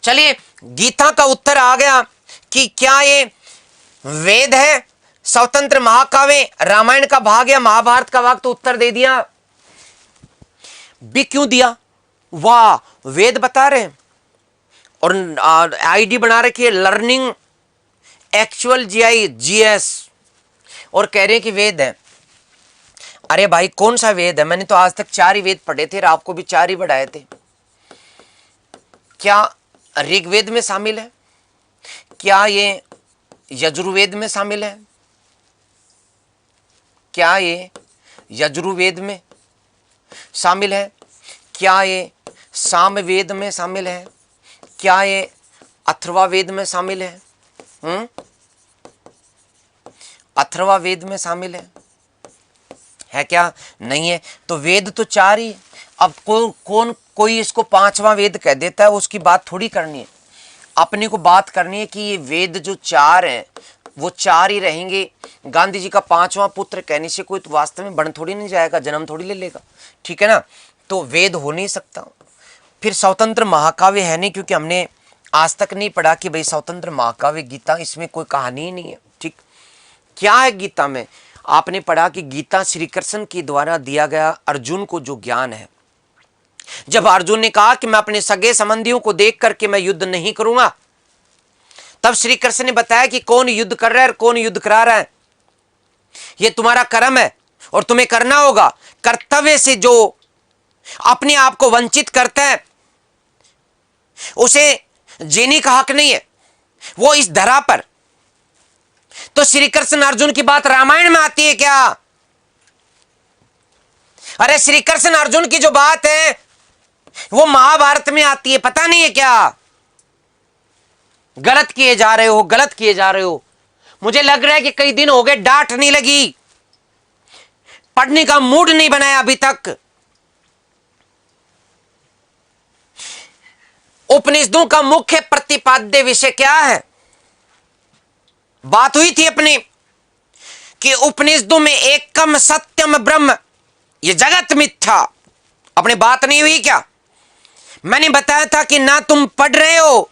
चलिए, गीता का उत्तर आ गया कि क्या ये वेद है, स्वतंत्र महाकाव्य, रामायण का भाग या महाभारत का भाग? तो उत्तर दे दिया। भी क्यों दिया? वाह, वेद बता रहे हैं और आईडी बना रखी है लर्निंग एक्चुअल जीआई जीएस, और कह रहे हैं कि वेद है। अरे भाई, कौन सा वेद है? मैंने तो आज तक 4 ही वेद पढ़े थे और आपको भी 4 ही बढ़ाए थे। क्या ऋग्वेद में शामिल है? क्या ये यजुर्वेद में शामिल है? क्या ये यजुर्वेद में शामिल है? क्या ये सामवेद में शामिल है? क्या ये अथर्ववेद में शामिल है? अथर्ववेद में शामिल है क्या? नहीं है। तो वेद तो 4 ही। अब कोई इसको 5वां वेद कह देता है, उसकी बात थोड़ी करनी है। अपने को बात करनी है कि ये वेद जो 4 हैं वो 4 ही रहेंगे। गांधी जी का 5वां पुत्र कहने से कोई तो वास्तव में बन थोड़ी नहीं जाएगा, जन्म थोड़ी ले लेगा, ठीक है ना? तो वेद हो नहीं सकता। फिर स्वतंत्र महाकाव्य है नहीं, क्योंकि हमने आज तक नहीं पढ़ा कि भाई स्वतंत्र महाकाव्य गीता, इसमें कोई कहानी ही नहीं है। ठीक, क्या है गीता में? आपने पढ़ा कि गीता श्री कृष्ण के द्वारा दिया गया अर्जुन को जो ज्ञान है। जब अर्जुन ने कहा कि मैं अपने सगे संबंधियों को देख करके मैं युद्ध नहीं करूंगा, तब श्री कृष्ण ने बताया कि कौन युद्ध कर रहा है और कौन युद्ध करा रहा है। यह तुम्हारा कर्म है और तुम्हें करना होगा। कर्तव्य से जो अपने आप को वंचित करता है उसे जीने का हक नहीं है, वो इस धरा पर। तो श्री कृष्ण अर्जुन की बात रामायण में आती है क्या? अरे श्री कृष्ण अर्जुन की जो बात है वो महाभारत में आती है, पता नहीं है क्या? गलत किए जा रहे हो, गलत किए जा रहे हो। मुझे लग रहा है कि कई दिन हो गए डांट नहीं लगी, पढ़ने का मूड नहीं बनाया अभी तक। उपनिषदों का मुख्य प्रतिपाद्य विषय क्या है? बात हुई थी अपनी कि उपनिषदों में एकम सत्यम ब्रह्म, ये जगत मिथ्या। अपनी बात नहीं हुई क्या? मैंने बताया था कि ना तुम पढ़ रहे हो,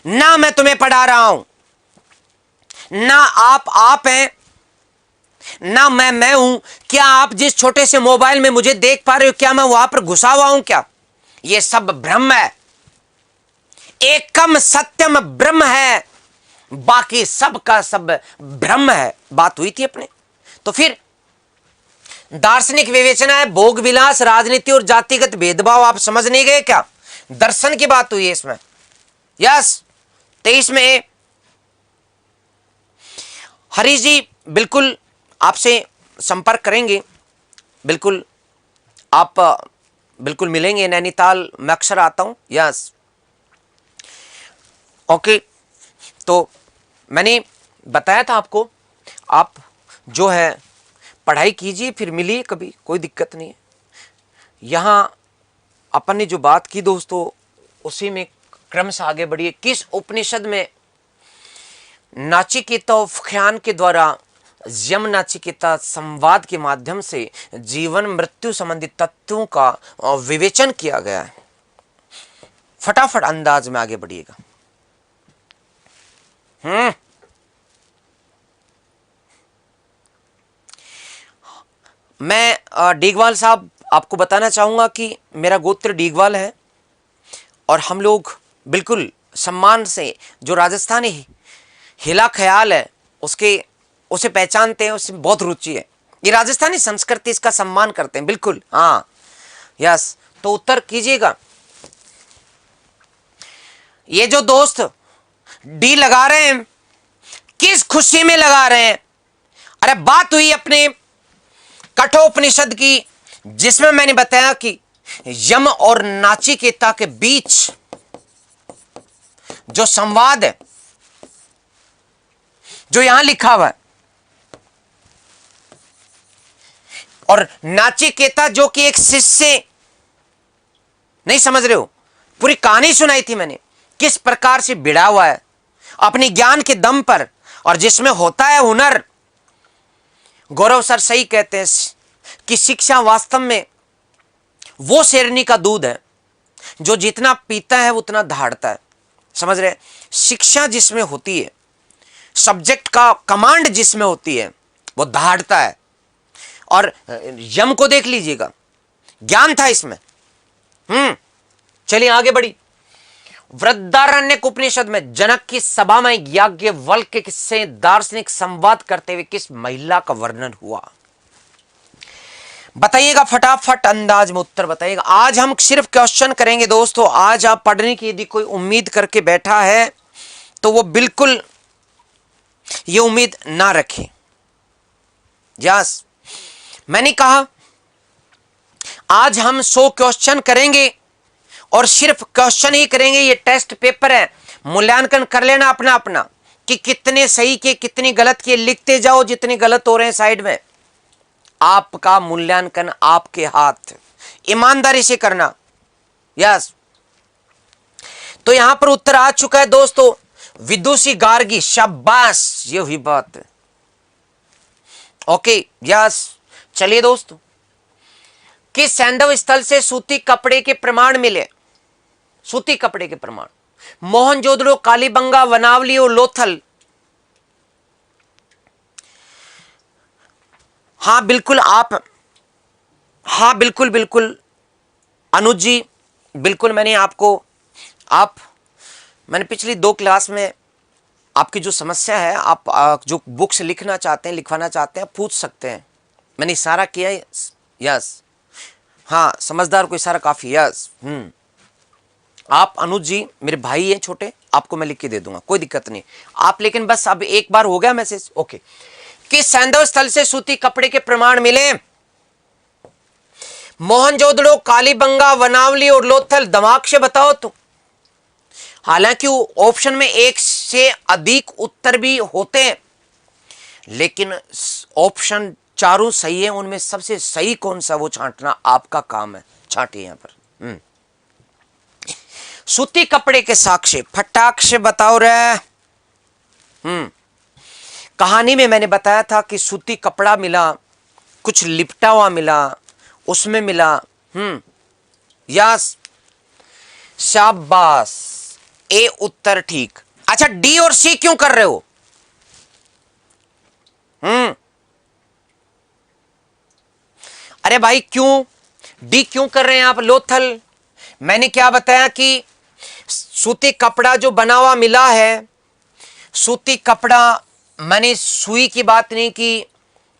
ना मैं तुम्हें पढ़ा रहा हूं, ना आप हैं, ना मैं हूं। क्या आप जिस छोटे से मोबाइल में मुझे देख पा रहे हो, क्या मैं वहां पर घुसा हुआ हूं क्या? ये सब ब्रह्म है, एकम सत्यम ब्रह्म है, बाकी सब का सब ब्रह्म है। बात हुई थी अपने। तो फिर दार्शनिक विवेचना है, भोग विलास, राजनीति और जातिगत भेदभाव आप समझ नहीं गए क्या? दर्शन की बात हुई है इसमें। यस, 23 में हरीश जी बिल्कुल आपसे संपर्क करेंगे, बिल्कुल आप बिल्कुल मिलेंगे। नैनीताल मैं अक्सर आता हूं। Yes, okay. तो मैंने बताया था आपको, आप जो है पढ़ाई कीजिए, फिर मिलिए कभी, कोई दिक्कत नहीं है। यहाँ अपन ने जो बात की दोस्तों, उसी में क्रम से आगे बढ़िए। किस उपनिषद में नाचिकेता उपाख्यान के द्वारा यम नाचिकेता संवाद के माध्यम से जीवन मृत्यु संबंधी तत्वों का विवेचन किया गया है? फटाफट अंदाज में आगे बढ़िएगा। मैं डीगवाल साहब आपको बताना चाहूंगा कि मेरा गोत्र डीगवाल है और हम लोग बिल्कुल सम्मान से, जो राजस्थानी हिला ख्याल है उसे पहचानते हैं, उसमें बहुत रुचि है। ये राजस्थानी संस्कृति, इसका सम्मान करते हैं, बिल्कुल। हाँ, यस, तो उत्तर कीजिएगा। ये जो दोस्त डी लगा रहे हैं, किस खुशी में लगा रहे हैं? अरे बात हुई अपने कठोपनिषद की, जिसमें मैंने बताया कि यम और नाचिकेता के बीच जो संवाद है, जो यहां लिखा हुआ है, और नाचिकेता जो कि एक शिष्य, नहीं समझ रहे हो, पूरी कहानी सुनाई थी मैंने, किस प्रकार से भिड़ा हुआ है अपने ज्ञान के दम पर, और जिसमें होता है हुनर। गौरव सर सही कहते हैं कि शिक्षा वास्तव में वो शेरनी का दूध है जो जितना पीता है उतना दहाड़ता है, समझ रहे? शिक्षा जिसमें होती है, सब्जेक्ट का कमांड जिसमें होती है, वो दहाड़ता है। और यम को देख लीजिएगा, ज्ञान था इसमें। चलिए आगे बढ़ी। वृद्धारण्यक उपनिषद में जनक की सभा में याज्ञवल्क्य से दार्शनिक संवाद करते हुए किस महिला का वर्णन हुआ? बताइएगा फटाफट, अंदाज में उत्तर बताइएगा। आज हम सिर्फ क्वेश्चन करेंगे दोस्तों। आज आप पढ़ने की यदि कोई उम्मीद करके बैठा है तो वो बिल्कुल ये उम्मीद ना रखे। यस, मैंने कहा आज हम 100 क्वेश्चन करेंगे और सिर्फ क्वेश्चन ही करेंगे। ये टेस्ट पेपर है, मूल्यांकन कर लेना अपना अपना कि कितने सही के कितनी गलत के, लिखते जाओ जितने गलत हो रहे हैं साइड में। आपका मूल्यांकन आपके हाथ, ईमानदारी से करना। यस, तो यहां पर उत्तर आ चुका है दोस्तों, विदुषी गार्गी। शाबाश, ये हुई बात। ओके, यस, चलिए दोस्तों, कि सैंधव स्थल से सूती कपड़े के प्रमाण मिले। सूती कपड़े के प्रमाण मोहनजोदड़ो, कालीबंगा, वनावली और लोथल। हाँ बिल्कुल आप, हाँ बिल्कुल बिल्कुल अनुज जी, बिल्कुल मैंने पिछली 2 क्लास में आपकी जो समस्या है, आप जो बुक्स लिखना चाहते हैं, लिखवाना चाहते हैं, पूछ सकते हैं। मैंने इशारा किया है। यस, हाँ, समझदार को इशारा काफी। यस, आप अनुज जी मेरे भाई हैं छोटे, आपको मैं लिख के दे दूंगा, कोई दिक्कत नहीं। आप लेकिन बस अब एक बार हो गया मैसेज। ओके, कि सैंधव स्थल से सूती कपड़े के प्रमाण मिले। मोहनजोदड़ो, कालीबंगा, वनावली और लोथल। दिमाग से बताओ तो। हालांकि ऑप्शन में एक से अधिक उत्तर भी होते हैं, लेकिन ऑप्शन चारों सही है, उनमें सबसे सही कौन सा वो छांटना आपका काम है। छांटिए यहां पर। सूती कपड़े के साक्ष्य फटाक से बताओ रे। कहानी में मैंने बताया था कि सूती कपड़ा मिला, कुछ लिपटा हुआ मिला, उसमें मिला। यस, शाबाश, ए उत्तर ठीक। अच्छा, डी और सी क्यों कर रहे हो? अरे भाई क्यों डी क्यों कर रहे हैं आप? लोथल, मैंने क्या बताया कि सूती कपड़ा जो बना हुआ मिला है, सूती कपड़ा, मैंने सुई की बात नहीं की,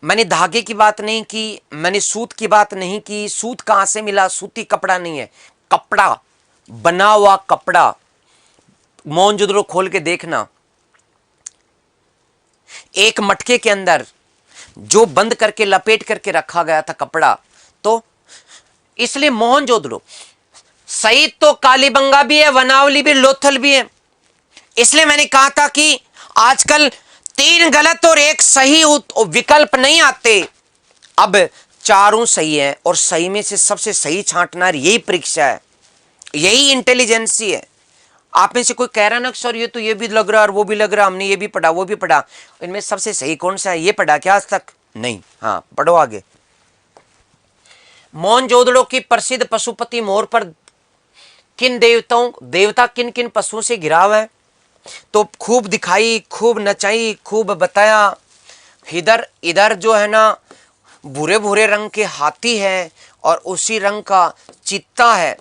मैंने धागे की बात नहीं की, मैंने सूत की बात नहीं की। सूत कहां से मिला? सूती कपड़ा नहीं है, कपड़ा, बना हुआ कपड़ा। मोहनजोदड़ो खोल के देखना, एक मटके के अंदर जो बंद करके लपेट करके रखा गया था कपड़ा। तो इसलिए मोहनजोदड़ो सही तो कालीबंगा भी है, वनावली भी, लोथल भी है। इसलिए मैंने कहा था कि आजकल 3 गलत और 1 सही विकल्प नहीं आते, अब चारों सही है, और सही में से सबसे सही छांटना, यही परीक्षा है, यही इंटेलिजेंसी है। आप में से कोई कह रहा ना सर ये तो ये भी लग रहा और वो भी लग रहा, हमने ये भी पढ़ा वो भी पढ़ा, इनमें सबसे सही कौन सा है? ये पढ़ा क्या आज तक? नहीं। हाँ, पढ़ो आगे। मोहनजोदड़ो की प्रसिद्ध पशुपति मोर पर किन देवता किन किन पशुओं से घिरा हुआ है? तो खूब दिखाई, खूब नचाई, खूब बताया। इधर इधर जो है ना भूरे भूरे रंग के हाथी है और उसी रंग का चीता है।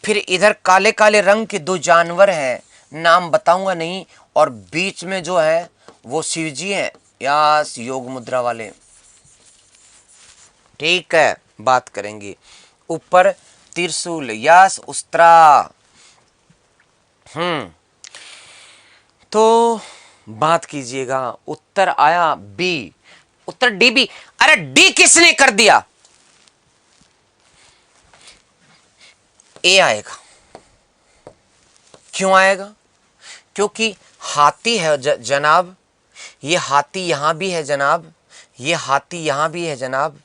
फिर इधर काले काले रंग के 2 जानवर हैं, नाम बताऊंगा नहीं, और बीच में जो है वो शिव जी हैं, यस, योग मुद्रा वाले। ठीक है, बात करेंगे। ऊपर त्रिशूल, यस उस्त्रा। तो बात कीजिएगा, उत्तर आया बी। उत्तर डी बी। अरे डी किसने कर दिया? ए आएगा। क्यों आएगा? क्योंकि हाथी है जनाब, ये हाथी यहां भी है जनाब, ये हाथी यहां भी है जनाब,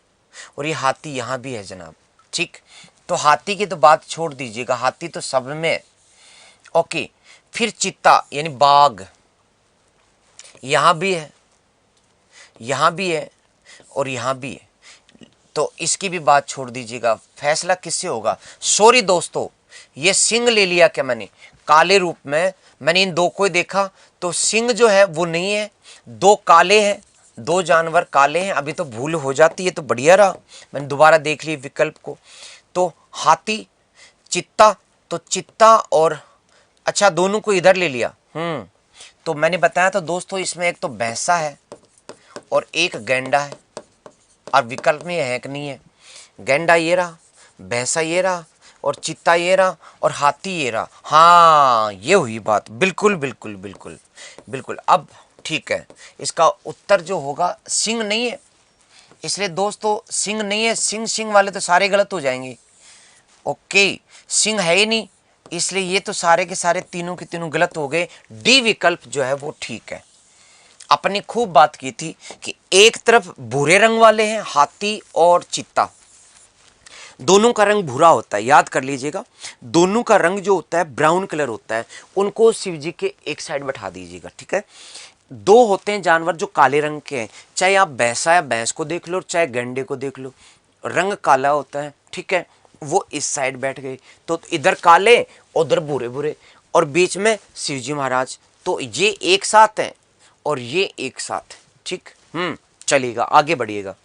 और ये हाथी यहां भी है जनाब। ठीक, तो हाथी की तो बात छोड़ दीजिएगा, हाथी तो सब में। ओके, फिर चीता यानी बाघ यहां भी है, यहां भी है, और यहां भी है, तो इसकी भी बात छोड़ दीजिएगा। फैसला किससे होगा? सॉरी दोस्तों, ये सिंह ले लिया क्या मैंने काले रूप में? मैंने इन दो को देखा तो सिंह जो है वो नहीं है, दो काले हैं, दो जानवर काले हैं। अभी तो भूल हो जाती है, तो बढ़िया रहा, मैंने दोबारा देख ली विकल्प को। तो हाथी, चित्ता, तो चित्ता और अच्छा दोनों को इधर ले लिया। तो मैंने बताया था दोस्तों, इसमें एक तो भैंसा है और एक गैंडा है, और विकल्प में है कि नहीं है। गैंडा ये रहा, भैंसा ये रहा, और चित्ता ये रहा, और हाथी ये रहा। हाँ, ये हुई बात। बिल्कुल बिल्कुल बिल्कुल बिल्कुल। अब ठीक है, इसका उत्तर जो होगा सिंह नहीं है, इसलिए दोस्तों सिंह नहीं है। सिंह सिंह वाले तो सारे गलत हो जाएंगे। ओके, सिंह है ही नहीं, इसलिए ये तो सारे के सारे तीनों के तीनों गलत हो गए। डी विकल्प जो है वो ठीक है। अपनी खूब बात की थी कि एक तरफ भूरे रंग वाले हैं हाथी और चित्ता, दोनों का रंग भूरा होता है, याद कर लीजिएगा। दोनों का रंग जो होता है ब्राउन कलर होता है। उनको शिव जी के एक साइड बैठा दीजिएगा, ठीक है। दो होते हैं जानवर जो काले रंग के हैं, चाहे आप भैंसा या भैंस को देख लो, चाहे गंडे को देख लो, रंग काला होता है, ठीक है। वो इस साइड बैठ गए, तो इधर काले उधर भूरे भूरे, और बीच में शिवजी महाराज। तो ये एक साथ हैं और ये एक साथ है, ठीक। चलिएगा, आगे बढ़िएगा।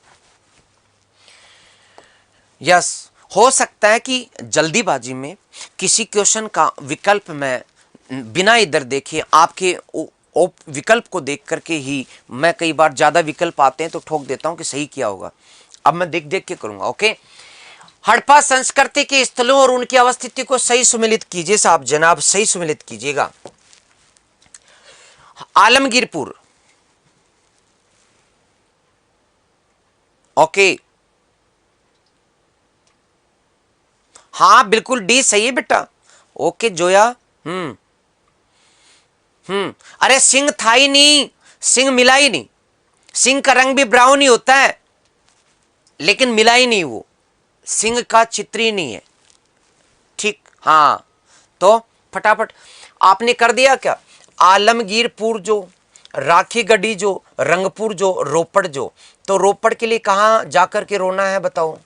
यस, हो सकता है कि जल्दीबाजी में किसी क्वेश्चन का विकल्प में बिना इधर देखे आपके विकल्प को देख करके ही, मैं कई बार ज्यादा विकल्प आते हैं तो ठोक देता हूं कि सही किया होगा। अब मैं देख देख के करूंगा। ओके, हड़प्पा संस्कृति के स्थलों और उनकी अवस्थिति को सही सुमेलित कीजिए साहब, जनाब सही सुमेलित कीजिएगा। आलमगीरपुर, ओके, हाँ बिल्कुल डी सही है बेटा। ओके जोया। अरे सिंह था ही नहीं, सिंह मिला ही नहीं। सिंह का रंग भी ब्राउन ही होता है, लेकिन मिला ही नहीं, वो सिंह का चित्र ही नहीं है, ठीक। हाँ, तो फटाफट आपने कर दिया क्या? आलमगीरपुर जो, राखी गढ़ी जो, रंगपुर जो, रोपड़ जो। तो रोपड़ के लिए कहां जाकर के रोना है बताओ?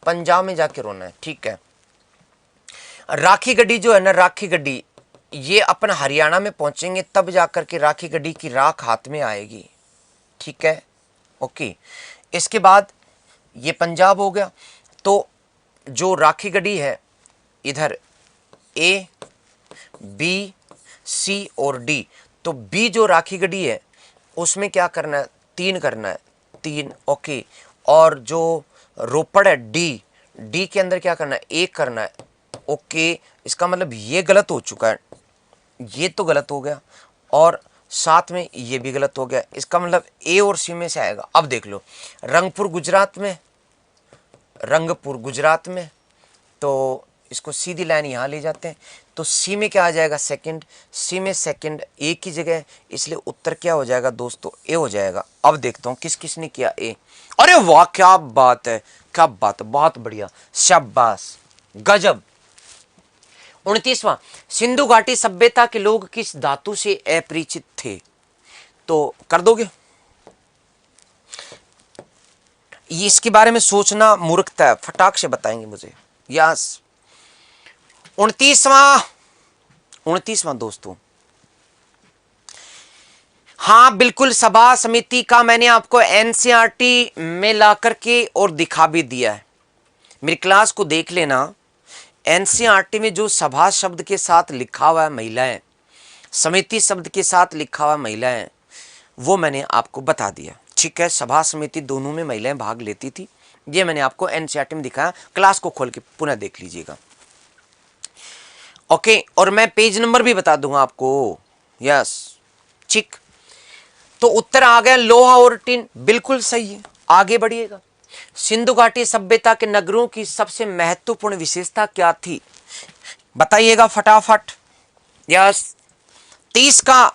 पंजाब में जाके रोना है, ठीक है। राखी गढ़ी जो है ना, राखी गढ़ी ये अपन हरियाणा में पहुंचेंगे तब जाकर के राखी गढ़ी की राख हाथ में आएगी, ठीक है। ओके, इसके बाद ये पंजाब हो गया। तो जो राखी गढ़ी है इधर ए बी सी और डी, तो बी जो राखी गढ़ी है उसमें क्या करना है? 3 करना है, 3। ओके, और जो रोपड़ है डी, डी के अंदर क्या करना है? 1 करना है। ओके, इसका मतलब ये गलत हो चुका है, ये तो गलत हो गया, और साथ में ये भी गलत हो गया। इसका मतलब ए और सी में से आएगा। अब देख लो, रंगपुर गुजरात में, रंगपुर गुजरात में, तो इसको सीधी लाइन यहाँ ले जाते हैं, तो सी में क्या आ जाएगा? सेकंड। सी में सेकंड ए की जगह, इसलिए उत्तर क्या हो जाएगा दोस्तों? ए हो जाएगा। अब देखता हूँ किस किस ने किया ए। अरे वाह, क्या बात है, क्या बात है, बहुत बढ़िया, शाबाश, गजब। 29वां, सिंधु घाटी सभ्यता के लोग किस धातु से अपरिचित थे? तो कर दोगे? ये इसके बारे में सोचना मूर्खता है, फटाक से बताएंगे मुझे। यस, 29वां दोस्तों, हाँ बिल्कुल, सभा समिति का मैंने आपको एनसीईआरटी में ला करके और दिखा भी दिया है। मेरी क्लास को देख लेना, एनसीईआरटी में जो सभा शब्द के साथ लिखा हुआ है महिलाएं, समिति शब्द के साथ लिखा हुआ महिलाएं, वो मैंने आपको बता दिया, ठीक है। सभा समिति दोनों में महिलाएं भाग लेती थी, ये मैंने आपको एनसीईआरटी में दिखाया, क्लास को खोल के पुनः देख लीजिएगा। ओके, और मैं पेज नंबर भी बता दूंगा आपको। यस, ठीक। तो उत्तर आ गया लोहा और टिन, बिल्कुल सही है। आगे बढ़िएगा। सिंधु घाटी सभ्यता के नगरों की सबसे महत्वपूर्ण विशेषता क्या थी, बताइएगा फटाफट। यस, 30 का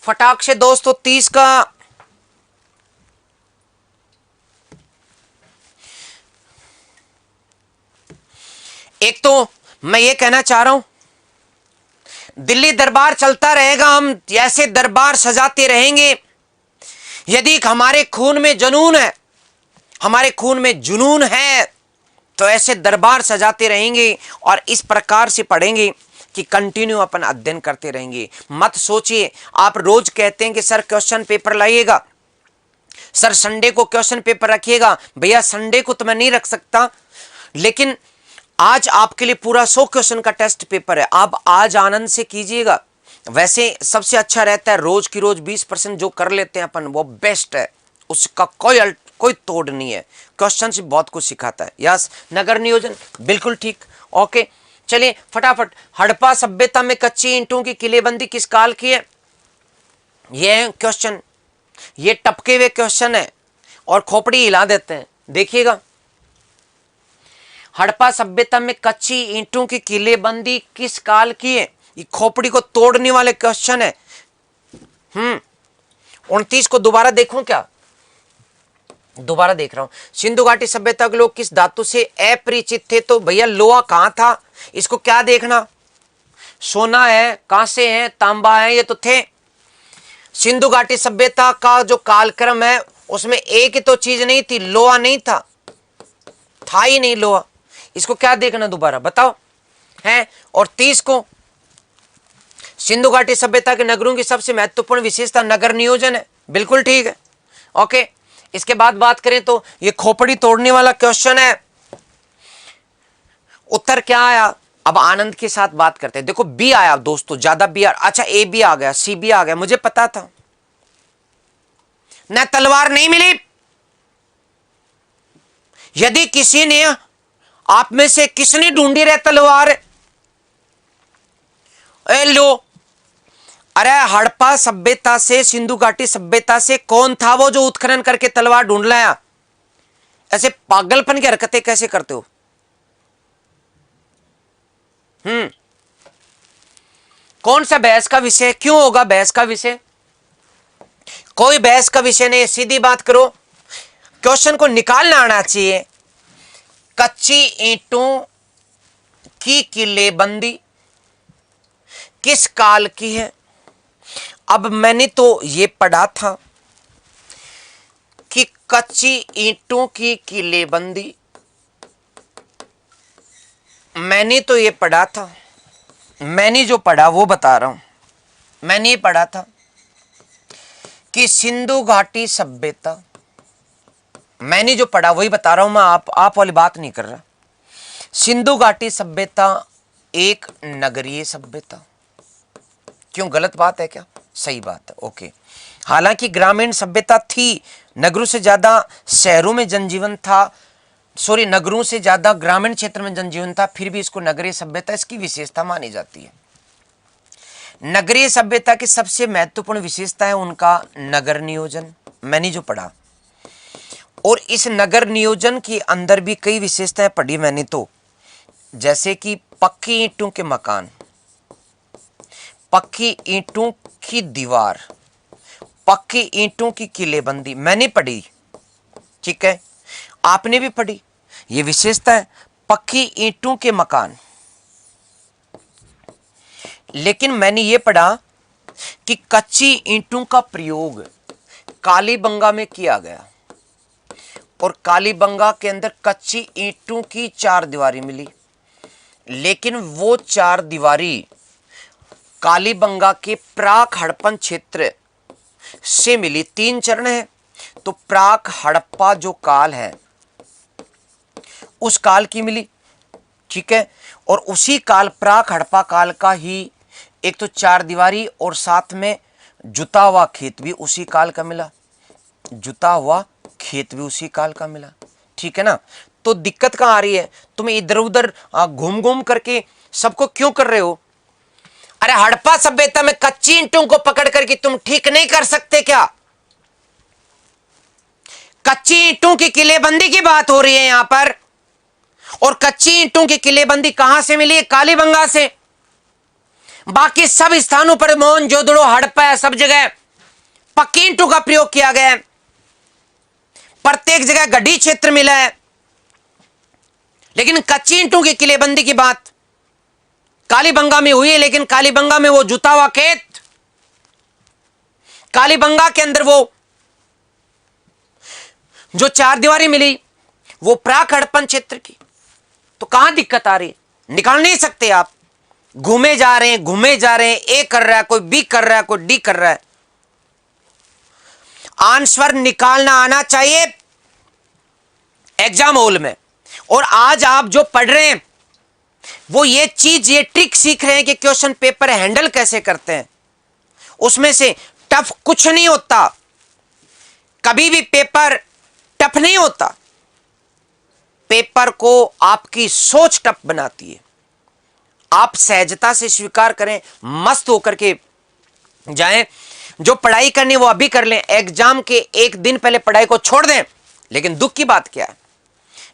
फटाक से दोस्तों, 30 का। एक तो मैं ये कहना चाह रहा हूं, दिल्ली दरबार चलता रहेगा, हम ऐसे दरबार सजाते रहेंगे। यदि हमारे खून में जुनून है, हमारे खून में जुनून है, तो ऐसे दरबार सजाते रहेंगे और इस प्रकार से पढ़ेंगे कि कंटिन्यू अपन अध्ययन करते रहेंगे। मत सोचिए, आप रोज कहते हैं कि सर क्वेश्चन पेपर लाइएगा, सर संडे को क्वेश्चन पेपर रखिएगा। भैया संडे को तो मैं नहीं रख सकता, लेकिन आज आपके लिए पूरा 100 क्वेश्चन का टेस्ट पेपर है, आप आज आनंद से कीजिएगा। वैसे सबसे अच्छा रहता है रोज की रोज 20% जो कर लेते हैं अपन, वो बेस्ट है, उसका कोई तोड़ नहीं है। क्वेश्चन से बहुत कुछ सिखाता है। यस, नगर नियोजन बिल्कुल ठीक। ओके, चलिए फटाफट। हड़प्पा सभ्यता में कच्ची ईंटों की किलेबंदी किस काल की है? ये क्वेश्चन, ये टपके हुए क्वेश्चन है और खोपड़ी हिला देते हैं, देखिएगा। हड़प्पा सभ्यता में कच्ची ईंटों की किलेबंदी किस काल की है? ये खोपड़ी को तोड़ने वाले क्वेश्चन है। 29 को दोबारा देखूं क्या? दोबारा देख रहा हूं। सिंधु घाटी सभ्यता के लोग किस धातु से अपरिचित थे? तो भैया लोहा कहां था, इसको क्या देखना, सोना है, कांसे है, तांबा है, ये तो थे। सिंधु घाटी सभ्यता का जो कालक्रम है उसमें एक ही तो चीज नहीं थी, लोहा नहीं था ही नहीं लोहा। इसको क्या देखना दोबारा बताओ है। और 30 को सिंधु घाटी सभ्यता के नगरों की सबसे महत्वपूर्ण विशेषता नगर नियोजन है, बिल्कुल ठीक है। ओके, इसके बाद बात करें तो ये खोपड़ी तोड़ने वाला क्वेश्चन है। उत्तर क्या आया? अब आनंद के साथ बात करते हैं। देखो बी आया दोस्तों, ज्यादा बी अच्छा ए बी आ गया, सी बी आ गया, मुझे पता था न, तलवार नहीं मिली। यदि किसी ने, आप में से किसने ढूंढी रहे तलवार? ए लो, अरे हड़प्पा सभ्यता से, सिंधु घाटी सभ्यता से कौन था वो जो उत्खनन करके तलवार ढूंढ लाया? ऐसे पागलपन की हरकतें कैसे करते हो? कौन सा बहस का विषय? क्यों होगा बहस का विषय? कोई बहस का विषय नहीं, सीधी बात करो। क्वेश्चन को निकालना आना चाहिए। कच्ची ईंटों की किलेबंदी किस काल की है? अब मैंने तो ये पढ़ा था कि कच्ची ईंटों की किलेबंदी, मैंने तो ये पढ़ा था, मैंने जो पढ़ा वो बता रहा हूं। मैंने ये पढ़ा था कि सिंधु घाटी सभ्यता, मैंने जो पढ़ा वही बता रहा हूं मैं, आप वाली बात नहीं कर रहा। सिंधु घाटी सभ्यता एक नगरीय सभ्यता। क्यों, गलत बात है क्या? सही बात है। ओके, हालांकि ग्रामीण सभ्यता थी, नगरों से ज्यादा शहरों में जनजीवन था, सॉरी नगरों से ज्यादा ग्रामीण क्षेत्र में जनजीवन था, फिर भी इसको नगरीय सभ्यता इसकी विशेषता मानी जाती है। नगरीय सभ्यता की सबसे महत्वपूर्ण विशेषता है उनका नगर नियोजन, मैंने जो पढ़ा। और इस नगर नियोजन के अंदर भी कई विशेषताएं पढ़ी मैंने तो, जैसे कि पक्की ईंटों के मकान, पक्की ईंटों की दीवार, पक्की ईंटों की किलेबंदी मैंने पढ़ी, ठीक है, आपने भी पढ़ी। ये विशेषता है पक्की ईंटों के मकान। लेकिन मैंने ये पढ़ा कि कच्ची ईंटों का प्रयोग कालीबंगा में किया गया, और कालीबंगा के अंदर कच्ची ईंटों की 4 दीवारी मिली। लेकिन वो 4 दीवारी कालीबंगा के प्राक हड़प्पन क्षेत्र से मिली। 3 चरण है, तो प्राक हड़प्पा जो काल है उस काल की मिली, ठीक है। और उसी काल, प्राक हड़प्पा काल का ही एक तो 4 दीवारी और साथ में जुता हुआ खेत भी उसी काल का मिला, जुता हुआ खेत भी उसी काल का मिला। ठीक है ना। तो दिक्कत कहां आ रही है, तुम इधर उधर घूम घूम करके सबको क्यों कर रहे हो। अरे हड़प्पा सभ्यता में कच्ची ईंटों को पकड़ करके तुम ठीक नहीं कर सकते क्या। कच्ची ईंटों की किलेबंदी की बात हो रही है यहां पर, और कच्ची ईंटों की किलेबंदी कहां से मिली है, कालीबंगा से। बाकी सब स्थानों पर मोहनजोदड़ो हड़प्पा है, सब जगह पक्की ईंटों का प्रयोग किया गया है, प्रत्येक जगह गड्ढी क्षेत्र मिला है। लेकिन कच्ची ईंटों की किलेबंदी की बात कालीबंगा में हुई है, लेकिन कालीबंगा में वो जुता हुआ खेत, कालीबंगा के अंदर वो जो चार दीवारी मिली वो प्राक हड़प्पन क्षेत्र की। तो कहां दिक्कत आ रही है, निकाल नहीं सकते आप। घूमे जा रहे हैं, घूमे जा रहे हैं, ए कर रहा है, कोई बी कर रहा है, कोई डी कर रहा है। आंसर निकालना आना चाहिए एग्जाम हॉल में। और आज आप जो पढ़ रहे हैं वो ये चीज, ये ट्रिक सीख रहे हैं कि क्वेश्चन पेपर हैंडल कैसे करते हैं। उसमें से टफ कुछ नहीं होता, कभी भी पेपर टफ नहीं होता। पेपर को आपकी सोच टफ बनाती है। आप सहजता से स्वीकार करें, मस्त होकर के जाएं। जो पढ़ाई करनी वो अभी कर लें, एग्जाम के एक दिन पहले पढ़ाई को छोड़ दें। लेकिन दुख की बात क्या है,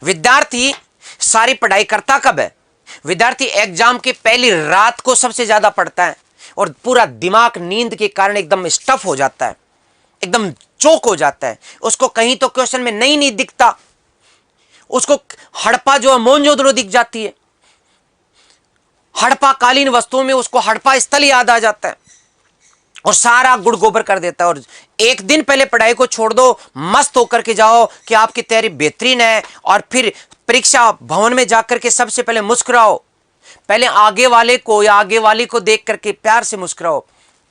विद्यार्थी सारी पढ़ाई करता कब है, विद्यार्थी एग्जाम की पहली रात को सबसे ज्यादा पढ़ता है, और पूरा दिमाग नींद के कारण एकदम स्टफ हो जाता है, एकदम चोक हो जाता है। उसको कहीं तो क्वेश्चन में नहीं दिखता, उसको हड़प्पा जो मोहनजोदड़ो दिख जाती है, हड़प्पा कालीन वस्तुओं में उसको हड़प्पा स्थल याद आ जाता है, और सारा गुड़ गोबर कर देता है। और एक दिन पहले पढ़ाई को छोड़ दो, मस्त होकर के जाओ कि आपकी तैयारी बेहतरीन है, और फिर परीक्षा भवन में जाकर के सबसे पहले मुस्कुराओ। पहले आगे वाले को या आगे वाली को देख करके प्यार से मुस्कुराओ।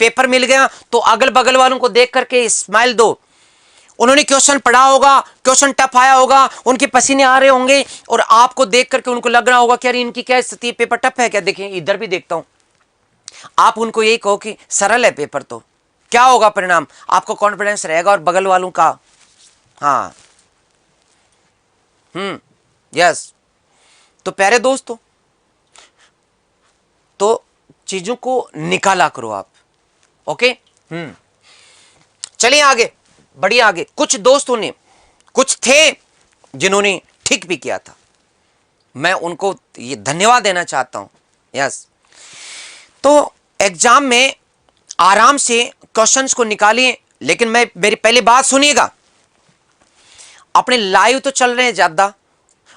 पेपर मिल गया तो अगल बगल वालों को देख करके स्माइल दो। उन्होंने क्वेश्चन पढ़ा होगा, क्वेश्चन टफ आया होगा, उनके पसीने आ रहे होंगे, और आपको देख करके उनको लग रहा होगा कि यार इनकी क्या स्थिति है, पेपर टफ है क्या, देखिए इधर भी देखता हूं। आप उनको यही कहो कि सरल है पेपर, तो क्या होगा परिणाम, आपको कॉन्फिडेंस रहेगा और बगल वालों का। हाँ, यस। तो प्यारे दोस्तों, तो चीजों को निकाला करो आप। ओके, चलिए आगे बढ़िए। आगे कुछ दोस्तों ने, कुछ थे जिन्होंने ठीक भी किया था, मैं उनको ये धन्यवाद देना चाहता हूं। यस, तो एग्जाम में आराम से क्वेश्चंस को निकालिए, लेकिन मेरी पहली बात सुनिएगा। अपने लाइव तो चल रहे हैं ज्यादा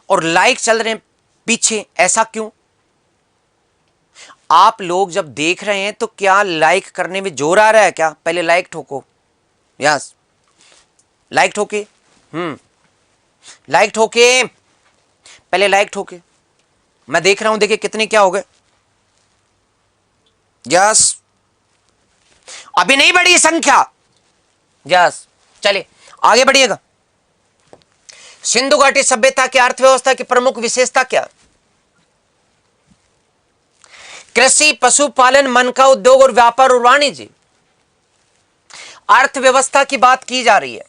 और लाइक चल रहे हैं पीछे, ऐसा क्यों। आप लोग जब देख रहे हैं तो क्या लाइक करने में जोर आ रहा है क्या, पहले लाइक ठोको। यस, लाइक ठोके, लाइक ठोके, पहले लाइक ठोके। मैं देख रहा हूं, देखिए कितने क्या हो गए। यस, अभी नहीं बढ़ी संख्या। यस, चलिए आगे बढ़िएगा। सिंधु घाटी सभ्यता की अर्थव्यवस्था की प्रमुख विशेषता क्या, कृषि, पशुपालन, मन का उद्योग और व्यापार और वाणिज्य। अर्थव्यवस्था की बात की जा रही है,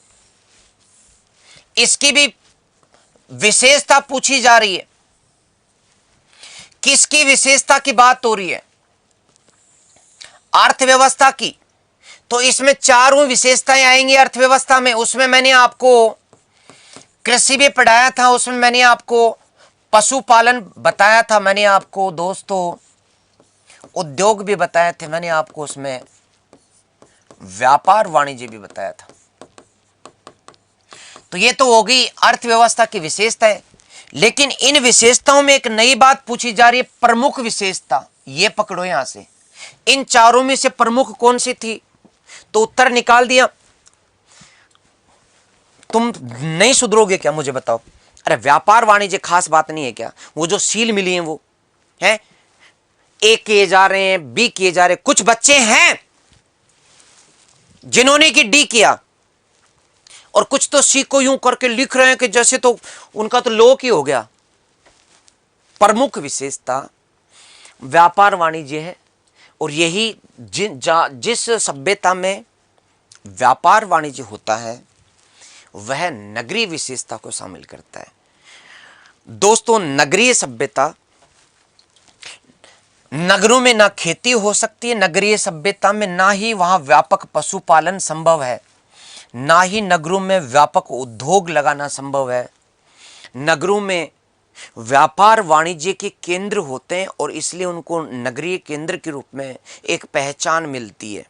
इसकी भी विशेषता पूछी जा रही है। किसकी विशेषता की बात हो रही है, अर्थव्यवस्था की। तो इसमें चारों विशेषताएं आएंगी अर्थव्यवस्था में। उसमें मैंने आपको कृषि भी पढ़ाया था, उसमें मैंने आपको पशुपालन बताया था, मैंने आपको दोस्तों उद्योग भी बताए थे, मैंने आपको उसमें व्यापार वाणिज्य भी बताया था। तो ये तो हो गई अर्थव्यवस्था की विशेषताएं। लेकिन इन विशेषताओं में एक नई बात पूछी जा रही है, प्रमुख विशेषता। ये पकड़ो यहां से, इन चारों में से प्रमुख कौन सी थी। तो उत्तर निकाल दिया। तुम नहीं सुधरोगे क्या, मुझे बताओ। अरे व्यापार वाणिज्य खास बात नहीं है क्या, वो जो सील मिली है वो है, ए किए जा रहे हैं, बी किए जा रहे हैं। कुछ बच्चे हैं जिन्होंने कि डी किया, और कुछ तो सी को यूं करके लिख रहे हैं कि जैसे तो उनका तो लोक ही हो गया। प्रमुख विशेषता व्यापार वाणिज्य है, और यही जिस सभ्यता में व्यापार वाणिज्य होता है वह नगरीय विशेषता को शामिल करता है। दोस्तों, नगरीय सभ्यता, नगरों में ना खेती हो सकती है, नगरीय सभ्यता में ना ही वहां व्यापक पशुपालन संभव है, ना ही नगरों में व्यापक उद्योग लगाना संभव है। नगरों में व्यापार वाणिज्य के केंद्र होते हैं और इसलिए उनको नगरीय केंद्र के रूप में एक पहचान मिलती है।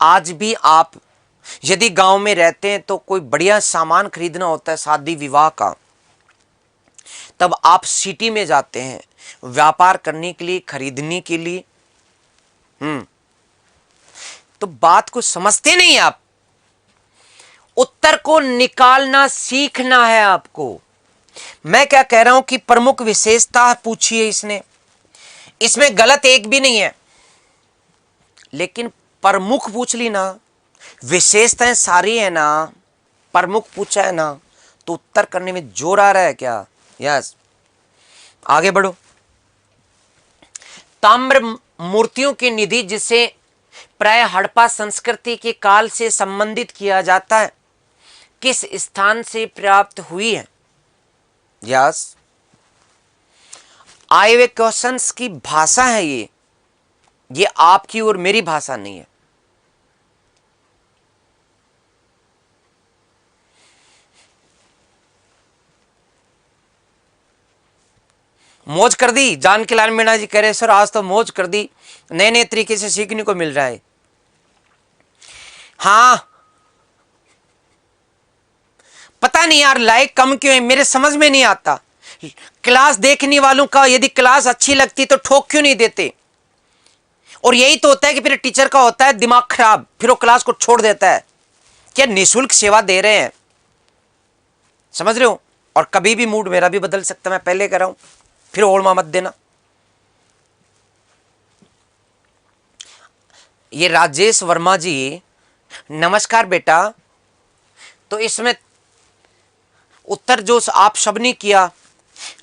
आज भी आप यदि गांव में रहते हैं तो कोई बढ़िया सामान खरीदना होता है शादी विवाह का, तब आप सिटी में जाते हैं व्यापार करने के लिए, खरीदने के लिए। तो बात को समझते नहीं आप। उत्तर को निकालना सीखना है आपको। मैं क्या कह रहा हूं कि प्रमुख विशेषता पूछिए इसने, इसमें गलत एक भी नहीं है, लेकिन प्रमुख पूछ ली ना, विशेषताएं सारी है ना, प्रमुख पूछा है ना, तो उत्तर करने में जोर आ रहा है क्या? यस, आगे बढ़ो। ताम्र मूर्तियों की निधि, जिसे प्राय हड़प्पा संस्कृति के काल से संबंधित किया जाता है, किस स्थान से प्राप्त हुई है? यस, आए हुए क्वेश्चंस की भाषा है ये आपकी और मेरी भाषा नहीं है। मौज कर दी। जानकीलाल मीणा जी कह रहे सर आज तो मौज कर दी, नए नए तरीके से सीखने को मिल रहा है। हाँ, पता नहीं यार लाइक कम क्यों है, मेरे समझ में नहीं आता। क्लास देखने वालों का यदि क्लास अच्छी लगती तो ठोक क्यों नहीं देते? और यही तो होता है कि फिर टीचर का होता है दिमाग खराब, फिर वो क्लास को छोड़ देता है। क्या निःशुल्क सेवा दे रहे हैं, समझ रहे हो? और कभी भी मूड मेरा भी बदल सकता है, मैं पहले कह रहा हूं, फिर ओल्ड मत देना। ये राजेश वर्मा जी, नमस्कार बेटा। तो इसमें उत्तर जो आप सबने किया,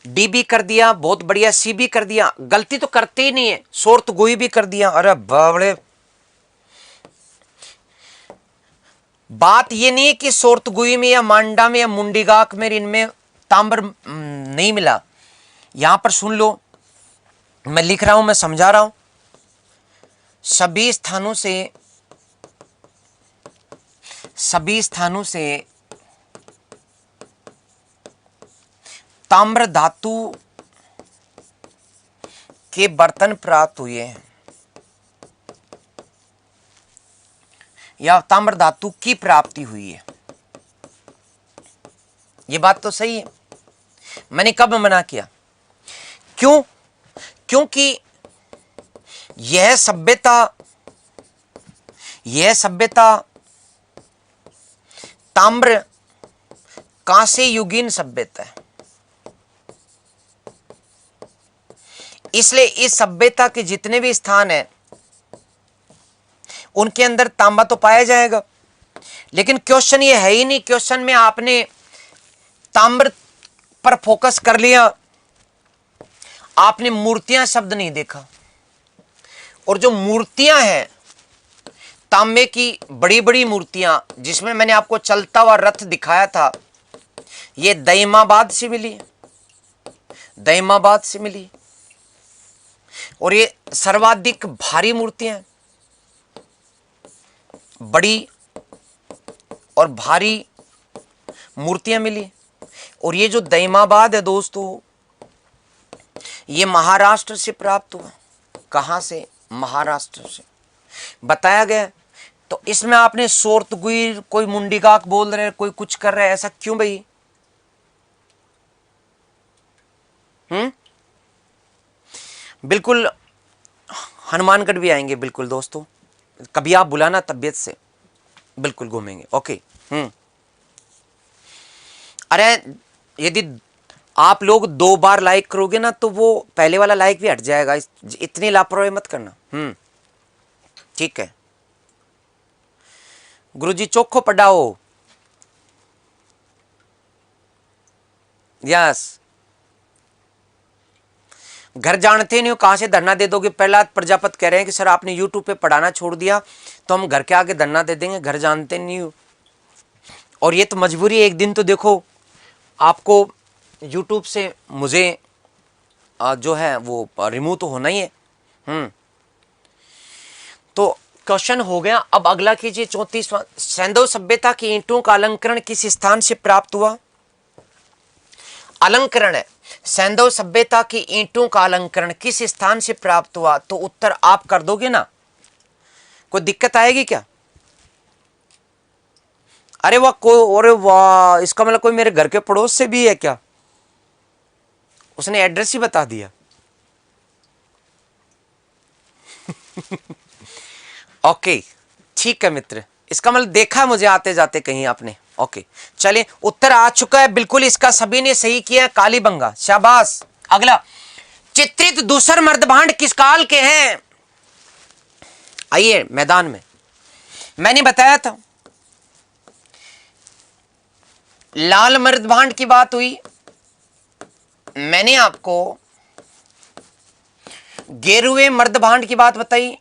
डी भी कर दिया, बहुत बढ़िया, सी भी कर दिया, गलती तो करते ही नहीं है, शोर्त गोई भी कर दिया। अरे बाबड़े, बात ये नहीं है कि शोर्त गोई में या मांडा में या मुंडीगाक में इनमें ताम्र नहीं मिला। यहां पर सुन लो, मैं लिख रहा हूं, मैं समझा रहा हूं। सभी स्थानों से ताम्र धातु के बर्तन प्राप्त हुए हैं, या ताम्र धातु की प्राप्ति हुई है। यह बात तो सही है। मैंने कब मना किया? क्यों? क्योंकि यह सभ्यता ताम्र कांस्य युगीन सभ्यता है, इसलिए इस सभ्यता के जितने भी स्थान हैं उनके अंदर तांबा तो पाया जाएगा। लेकिन क्वेश्चन ये है ही नहीं, क्वेश्चन में आपने ताम्र पर फोकस कर लिया, आपने मूर्तियां शब्द नहीं देखा। और जो मूर्तियां हैं तांबे की, बड़ी बड़ी मूर्तियां, जिसमें मैंने आपको चलता हुआ रथ दिखाया था, ये दईमाबाद से मिली, दईमाबाद से मिली। और ये सर्वाधिक भारी मूर्तियां, बड़ी और भारी मूर्तियां मिली। और ये जो दईमाबाद है दोस्तों, ये महाराष्ट्र से प्राप्त हुआ। कहां से? महाराष्ट्र से बताया गया। तो इसमें आपने शोर्तगुई, कोई मुंडीगाक बोल रहे, कोई कुछ कर रहे, ऐसा क्यों भाई? बिल्कुल हनुमानगढ़ भी आएंगे, बिल्कुल दोस्तों, कभी आप बुलाना, तबियत से बिल्कुल घूमेंगे। ओके। अरे यदि आप लोग 2 बार लाइक करोगे ना तो वो पहले वाला लाइक भी हट जाएगा, इतनी लापरवाही मत करना। ठीक है गुरुजी, चोखो पढ़ाओ। यस, घर जानते नहीं हो, कहां से धरना दे दोगे? प्रहलाद प्रजापत कह रहे हैं कि सर आपने यूट्यूब पे पढ़ाना छोड़ दिया तो हम घर के आगे धरना दे देंगे, घर जानते नहीं हो। और ये तो मजबूरी है, एक दिन तो देखो आपको YouTube से मुझे जो है वो रिमूव तो होना ही है। तो क्वेश्चन हो गया। अब अगला कीजिए 34वां। सैंधव सभ्यता की ईंटों का अलंकरण किस स्थान से प्राप्त हुआ? अलंकरण है, सैंधव सभ्यता की ईंटों का अलंकरण किस स्थान से प्राप्त हुआ? तो उत्तर आप कर दोगे ना, कोई दिक्कत आएगी क्या? अरे वाह, अरे वाह, इसका मतलब कोई मेरे घर के पड़ोस से भी है क्या? उसने एड्रेस ही बता दिया। ओके ठीक है मित्र, इसका मतलब देखा मुझे आते जाते कहीं आपने। ओके चलिए, उत्तर आ चुका है बिल्कुल, इसका सभी ने सही किया, कालीबंगा, शाबाश। अगला, चित्रित दूसर मर्दभांड किस काल के हैं? आइए मैदान में। मैंने बताया था लाल मर्दभांड की बात हुई, मैंने आपको गेरुए मर्दभांड की बात बताई,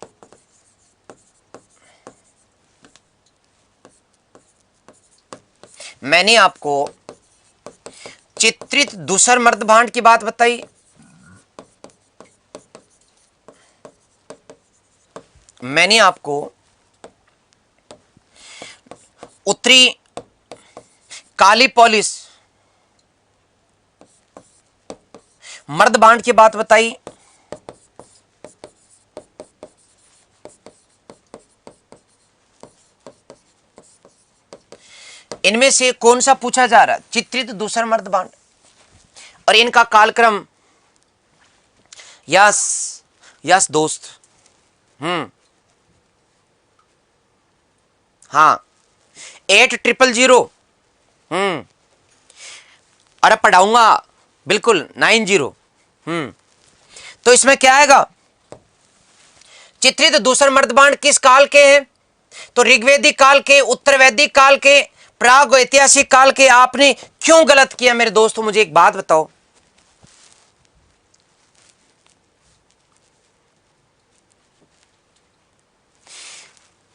मैंने आपको चित्रित दूसर मर्दभांड की बात बताई, मैंने आपको उत्तरी काली पॉलिस मर्दभांड की बात बताई, इनमें से कौन सा पूछा जा रहा है? चित्रित दूसर मर्दभांड। और इनका कालक्रम, यस यस दोस्त, हाँ 8000, अरे पढ़ाऊंगा बिल्कुल 90। तो इसमें क्या आएगा? चित्रित दूसर मर्दभांड किस काल के हैं? तो ऋग्वेदिक काल के, उत्तर वैदिक काल के, प्राग ऐतिहासिक काल के। आपने क्यों गलत किया मेरे दोस्तों, मुझे एक बात बताओ।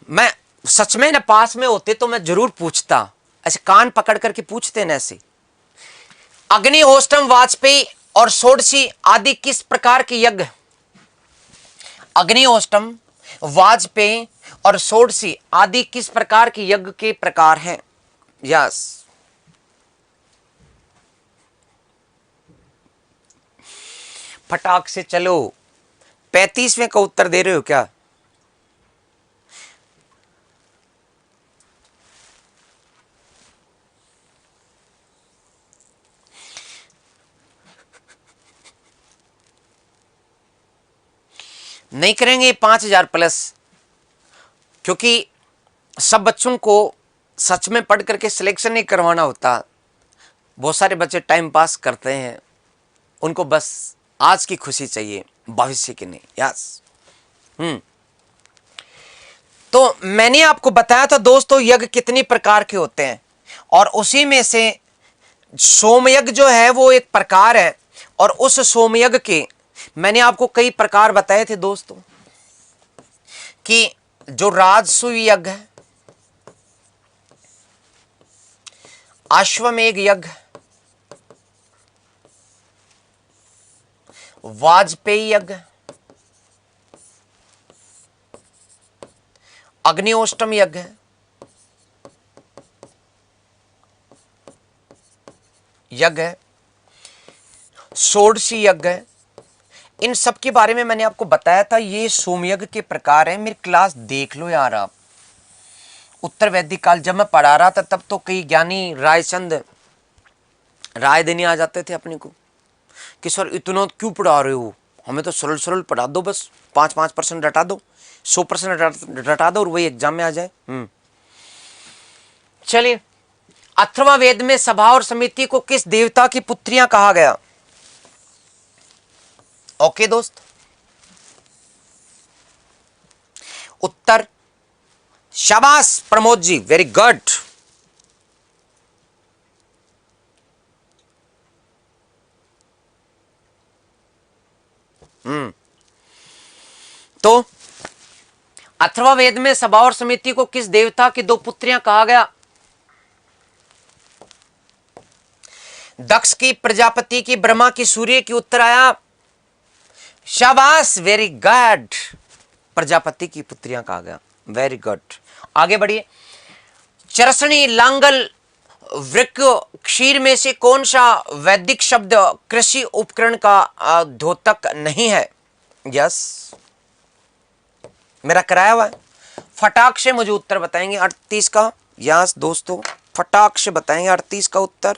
मैं सच में ना पास में होते तो मैं जरूर पूछता, ऐसे कान पकड़ करके पूछते ना ऐसे। अग्निहोत्रम, वाजपेयी और षोडशी आदि किस प्रकार के यज्ञ? अग्निहोत्रम, वाजपेयी और षोडशी आदि किस प्रकार के यज्ञ के प्रकार हैं? यस, फटाक से चलो, 35वें का उत्तर दे रहे हो क्या? नहीं करेंगे 5000 प्लस, क्योंकि सब बच्चों को सच में पढ़ करके सिलेक्शन नहीं करवाना होता। बहुत सारे बच्चे टाइम पास करते हैं, उनको बस आज की खुशी चाहिए, भविष्य की नहीं। यस। तो मैंने आपको बताया था दोस्तों यज्ञ कितनी प्रकार के होते हैं, और उसी में से सोमयज्ञ जो है वो एक प्रकार है। और उस सोमयज्ञ के मैंने आपको कई प्रकार बताए थे दोस्तों, कि जो राजसूय यज्ञ है, अश्वमेध यज्ञ, वाजपेयी यज्ञ, अग्निहोत्रम यज्ञ, षोडशी यज्ञ, इन सब के बारे में मैंने आपको बताया था। ये सोमयज्ञ के प्रकार है। मेरी क्लास देख लो यार आप। उत्तर वैदिक काल जब मैं पढ़ा रहा था तब तो कई ज्ञानी रायचंद राय देने आ जाते थे अपने को कि सर इतना क्यों पढ़ा रहे हो, हमें तो सरल सरल पढ़ा दो, बस 5% रटा दो, 100% रटा दो और वही एग्जाम में आ जाए। चलिए, अथर्ववेद में सभा और समिति को किस देवता की पुत्रियां कहा गया? ओके दोस्त, उत्तर, शाबाश प्रमोद जी, वेरी गुड। तो अथर्ववेद में सभा और समिति को किस देवता की दो पुत्रियां कहा गया? दक्ष की, प्रजापति की, ब्रह्मा की, सूर्य की, उत्तर आया शाबाश, वेरी गुड। प्रजापति की पुत्रियां कहा गया, वेरी गुड। आगे बढ़िए। चरसनी, लांगल, वृक्क, क्षीर में से कौन सा वैदिक शब्द कृषि उपकरण का द्योतक नहीं है? यस, मेरा कराया हुआ है। फटाक से मुझे उत्तर बताएंगे 38 का। यस दोस्तों, फटाक से बताएंगे 38 का उत्तर।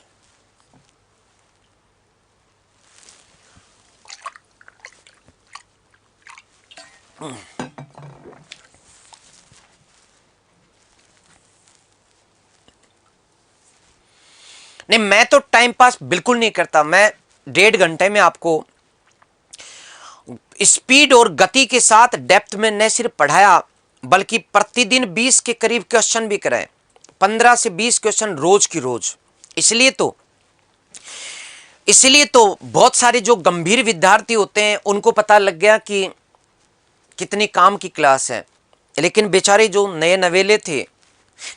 नहीं, मैं तो टाइम पास बिल्कुल नहीं करता। मैं 1.5 घंटे में आपको स्पीड और गति के साथ डेप्थ में न सिर्फ पढ़ाया, बल्कि प्रतिदिन 20 के करीब क्वेश्चन भी कराए। 15 से 20 क्वेश्चन रोज की रोज। इसलिए तो बहुत सारे जो गंभीर विद्यार्थी होते हैं उनको पता लग गया कि कितनी काम की क्लास है। लेकिन बेचारे जो नए नवेले थे,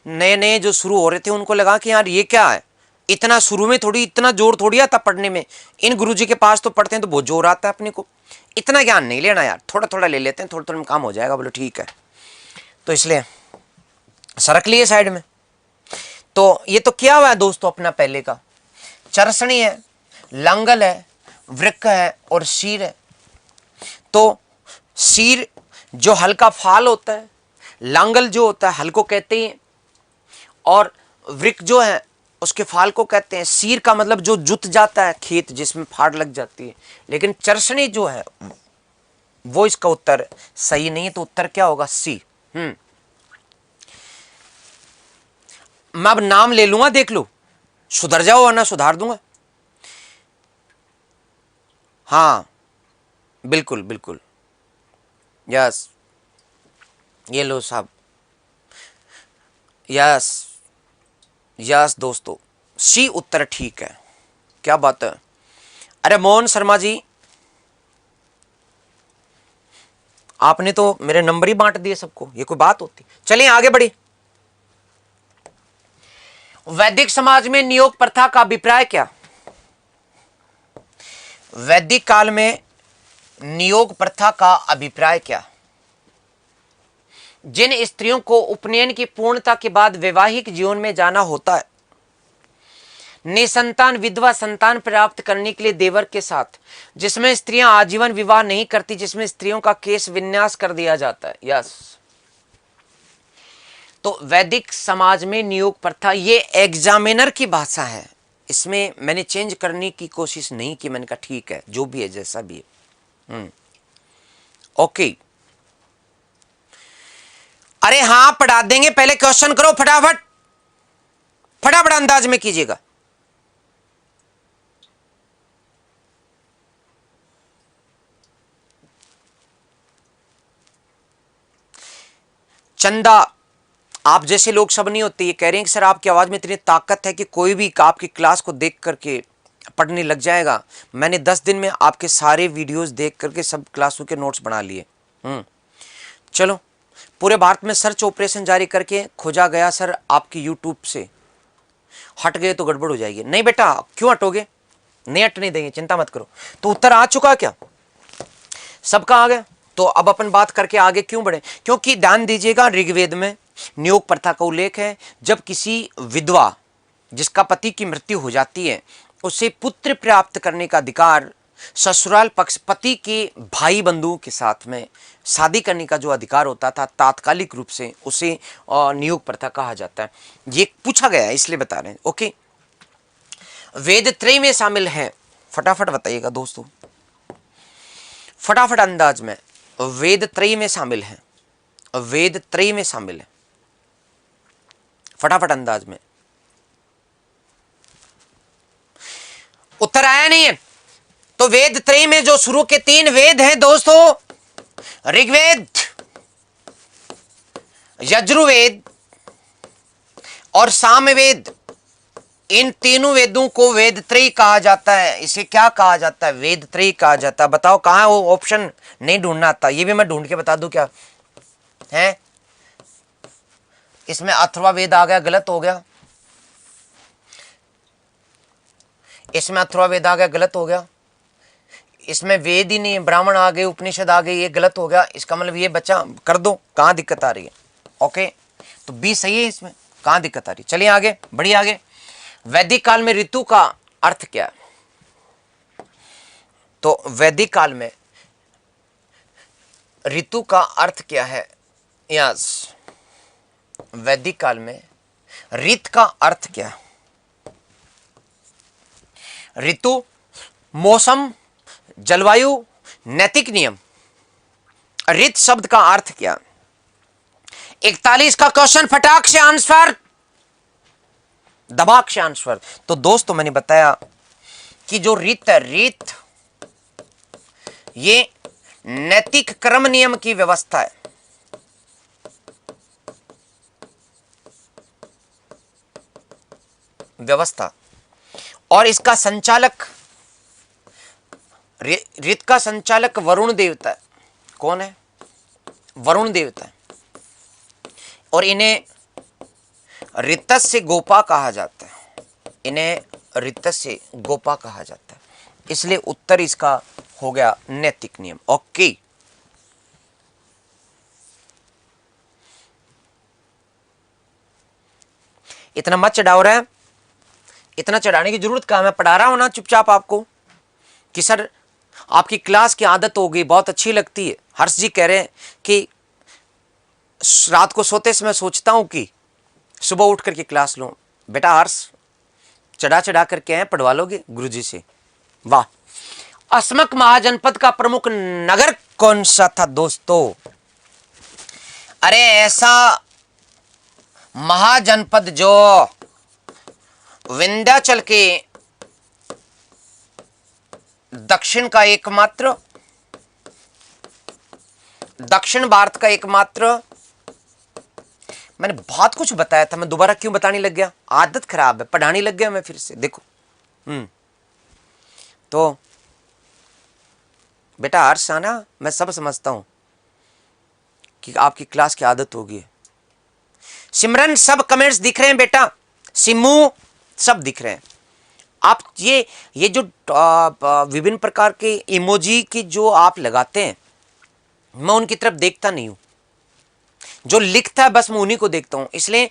नए नए जो शुरू हो रहे थे, उनको लगा कि यार ये क्या है, इतना शुरू में थोड़ी, इतना जोर थोड़ी आता पढ़ने में। इन गुरुजी के पास तो पढ़ते हैं तो बहुत जोर आता है अपने को। इतना ज्ञान नहीं लेना यार, थोड़ा थोड़ा ले लेते हैं, थोड़ा थोड़ा में काम हो जाएगा। बोलो ठीक है, तो इसलिए सरक लिए साइड में। तो ये तो क्या हुआ है दोस्तों अपना पहले का। चरसनी है, लांगल है, वृक्क है और शीर है। तो शीर जो हल्का फाल होता है, लांगल जो होता है हल को कहते हैं, और वृक्क जो है उसके फाल को कहते हैं। शीर का मतलब जो जुत जाता है खेत, जिसमें फाड़ लग जाती है। लेकिन चरसनी जो है वो इसका उत्तर सही नहीं है। तो उत्तर क्या होगा? सी। मैं अब नाम ले लूंगा, देख लो, सुधर जाओ वरना सुधार दूंगा। हाँ बिल्कुल बिल्कुल, यस, ये लो साहब, यस यस दोस्तों, सी उत्तर ठीक है। क्या बात है। अरे मोहन शर्मा जी, आपने तो मेरे नंबर ही बांट दिए सबको, ये कोई बात होती? चलिए आगे बढ़े। वैदिक समाज में नियोग प्रथा का अभिप्राय क्या? वैदिक काल में नियोग प्रथा का अभिप्राय क्या? जिन स्त्रियों को उपनयन की पूर्णता के बाद वैवाहिक जीवन में जाना होता है, निसंतान विधवा संतान प्राप्त करने के लिए देवर के साथ, जिसमें स्त्रियां आजीवन विवाह नहीं करती, जिसमें स्त्रियों का केश विन्यास कर दिया जाता है। यस, तो वैदिक समाज में नियोग प्रथा, ये एग्जामिनर की भाषा है, इसमें मैंने चेंज करने की कोशिश नहीं की। मैंने कहा ठीक है, जो भी है जैसा भी है। ओके, अरे हाँ पढ़ा देंगे, पहले क्वेश्चन करो फटाफट, फटाफट अंदाज में कीजिएगा। चंदा, आप जैसे लोग सब नहीं होते। ये कह रहे हैं कि सर आपकी आवाज में इतनी ताकत है कि कोई भी आपकी क्लास को देख करके पढ़ने लग जाएगा। मैंने 10 दिन में आपके सारे वीडियोस देख करके सब क्लासों के नोट्स बना लिए। चलो, पूरे भारत में सर्च ऑपरेशन जारी करके खोजा गया सर आपकी यूट्यूब से। हट गए तो गड़बड़ हो जाएगी। नहीं बेटा, क्यों हटोगे? नहीं हटने देंगे, चिंता मत करो। तो उत्तर आ चुका क्या? सबका आ गया। तो अब अपन बात करके आगे क्यों बढ़े, क्योंकि ध्यान दीजिएगा, ऋग्वेद में नियोग प्रथा का उल्लेख है। जब किसी विधवा जिसका पति की मृत्यु हो जाती है, उसे पुत्र प्राप्त करने का अधिकार, ससुराल पक्ष पति के भाई बंधुओं के साथ में शादी करने का जो अधिकार होता था, तात्कालिक रूप से उसे नियोग प्रथा कहा जाता है। ये पूछा गया है इसलिए बता रहे हैं। ओके, वेद त्रय में शामिल है, फटाफट बताइएगा दोस्तों, फटाफट अंदाज में। वेद त्रय में शामिल है, वेद त्रय में शामिल है, फटाफट अंदाज में। उत्तर आया नहीं है? तो वेद त्रय में जो शुरू के 3 वेद हैं दोस्तों, ऋग्वेद, यजुर्वेद और सामवेद, इन तीनों वेदों को वेद त्रय कहा जाता है। इसे क्या कहा जाता है? वेद त्रय कहा जाता है। बताओ कहां है वो? ऑप्शन नहीं ढूंढना आता, ये भी मैं ढूंढ के बता दूं क्या है? इसमें अथर्ववेद आ गया, गलत हो गया। इसमें अथर्व वेद आ गया, गलत हो गया। इसमें वेद ही नहीं, ब्राह्मण आ गए, उपनिषद आ गए, ये गलत हो गया। इसका मतलब ये बच्चा कर दो, कहाँ दिक्कत आ रही है। ओके, तो बी सही है, इसमें कहाँ दिक्कत आ रही है। चलिए आगे बढ़िए आगे। वैदिक काल में ऋतु का अर्थ क्या है? तो वैदिक काल में ऋतु का अर्थ क्या है? यस, वैदिक काल में ऋत का अर्थ क्या है? ऋतु, मौसम, जलवायु, नैतिक नियम। ऋत शब्द का अर्थ क्या? 41 का क्वेश्चन, फटाक से आंसर, दबाक से आंसर। तो दोस्तों मैंने बताया कि जो ऋत है, ऋत ये नैतिक क्रम नियम की व्यवस्था है। व्यवस्था, और इसका संचालक, ऋत का संचालक वरुण देवता है। कौन है? वरुण देवता है। और इन्हें ऋतस्य गोपा कहा जाता है। इन्हें ऋतस्य गोपा कहा जाता है। इसलिए उत्तर इसका हो गया नैतिक नियम। ओके, इतना मत चढ़ाओ रहा है, इतना चढ़ाने की जरूरत कहाँ? मैं पढ़ा रहा हूं ना चुपचाप आपको कि सर आपकी क्लास की आदत हो गई, बहुत अच्छी लगती है। हर्ष जी कह रहे हैं कि रात को सोते समय सोचता हूं कि सुबह उठ करके क्लास लूं। बेटा हर्ष, चढ़ा चढ़ा करके हैं, पढ़वा लोगे गुरुजी से। वाह। अस्मक महाजनपद का प्रमुख नगर कौन सा था दोस्तों? अरे ऐसा महाजनपद जो विंध्याचल के दक्षिण का एकमात्र, दक्षिण भारत का एकमात्र, मैंने बहुत कुछ बताया था, मैं दोबारा क्यों बताने लग गया? आदत खराब है, पढ़ाने लग गया मैं फिर से। देखो तो बेटा हर्ष आना, मैं सब समझता हूं कि आपकी क्लास की आदत होगी। सिमरन सब कमेंट्स दिख रहे हैं बेटा, सिमू सब दिख रहे हैं। आप ये जो विभिन्न प्रकार के इमोजी की जो आप लगाते हैं, मैं उनकी तरफ देखता नहीं हूं। जो लिखता है बस मैं उन्हीं को देखता हूं। इसलिए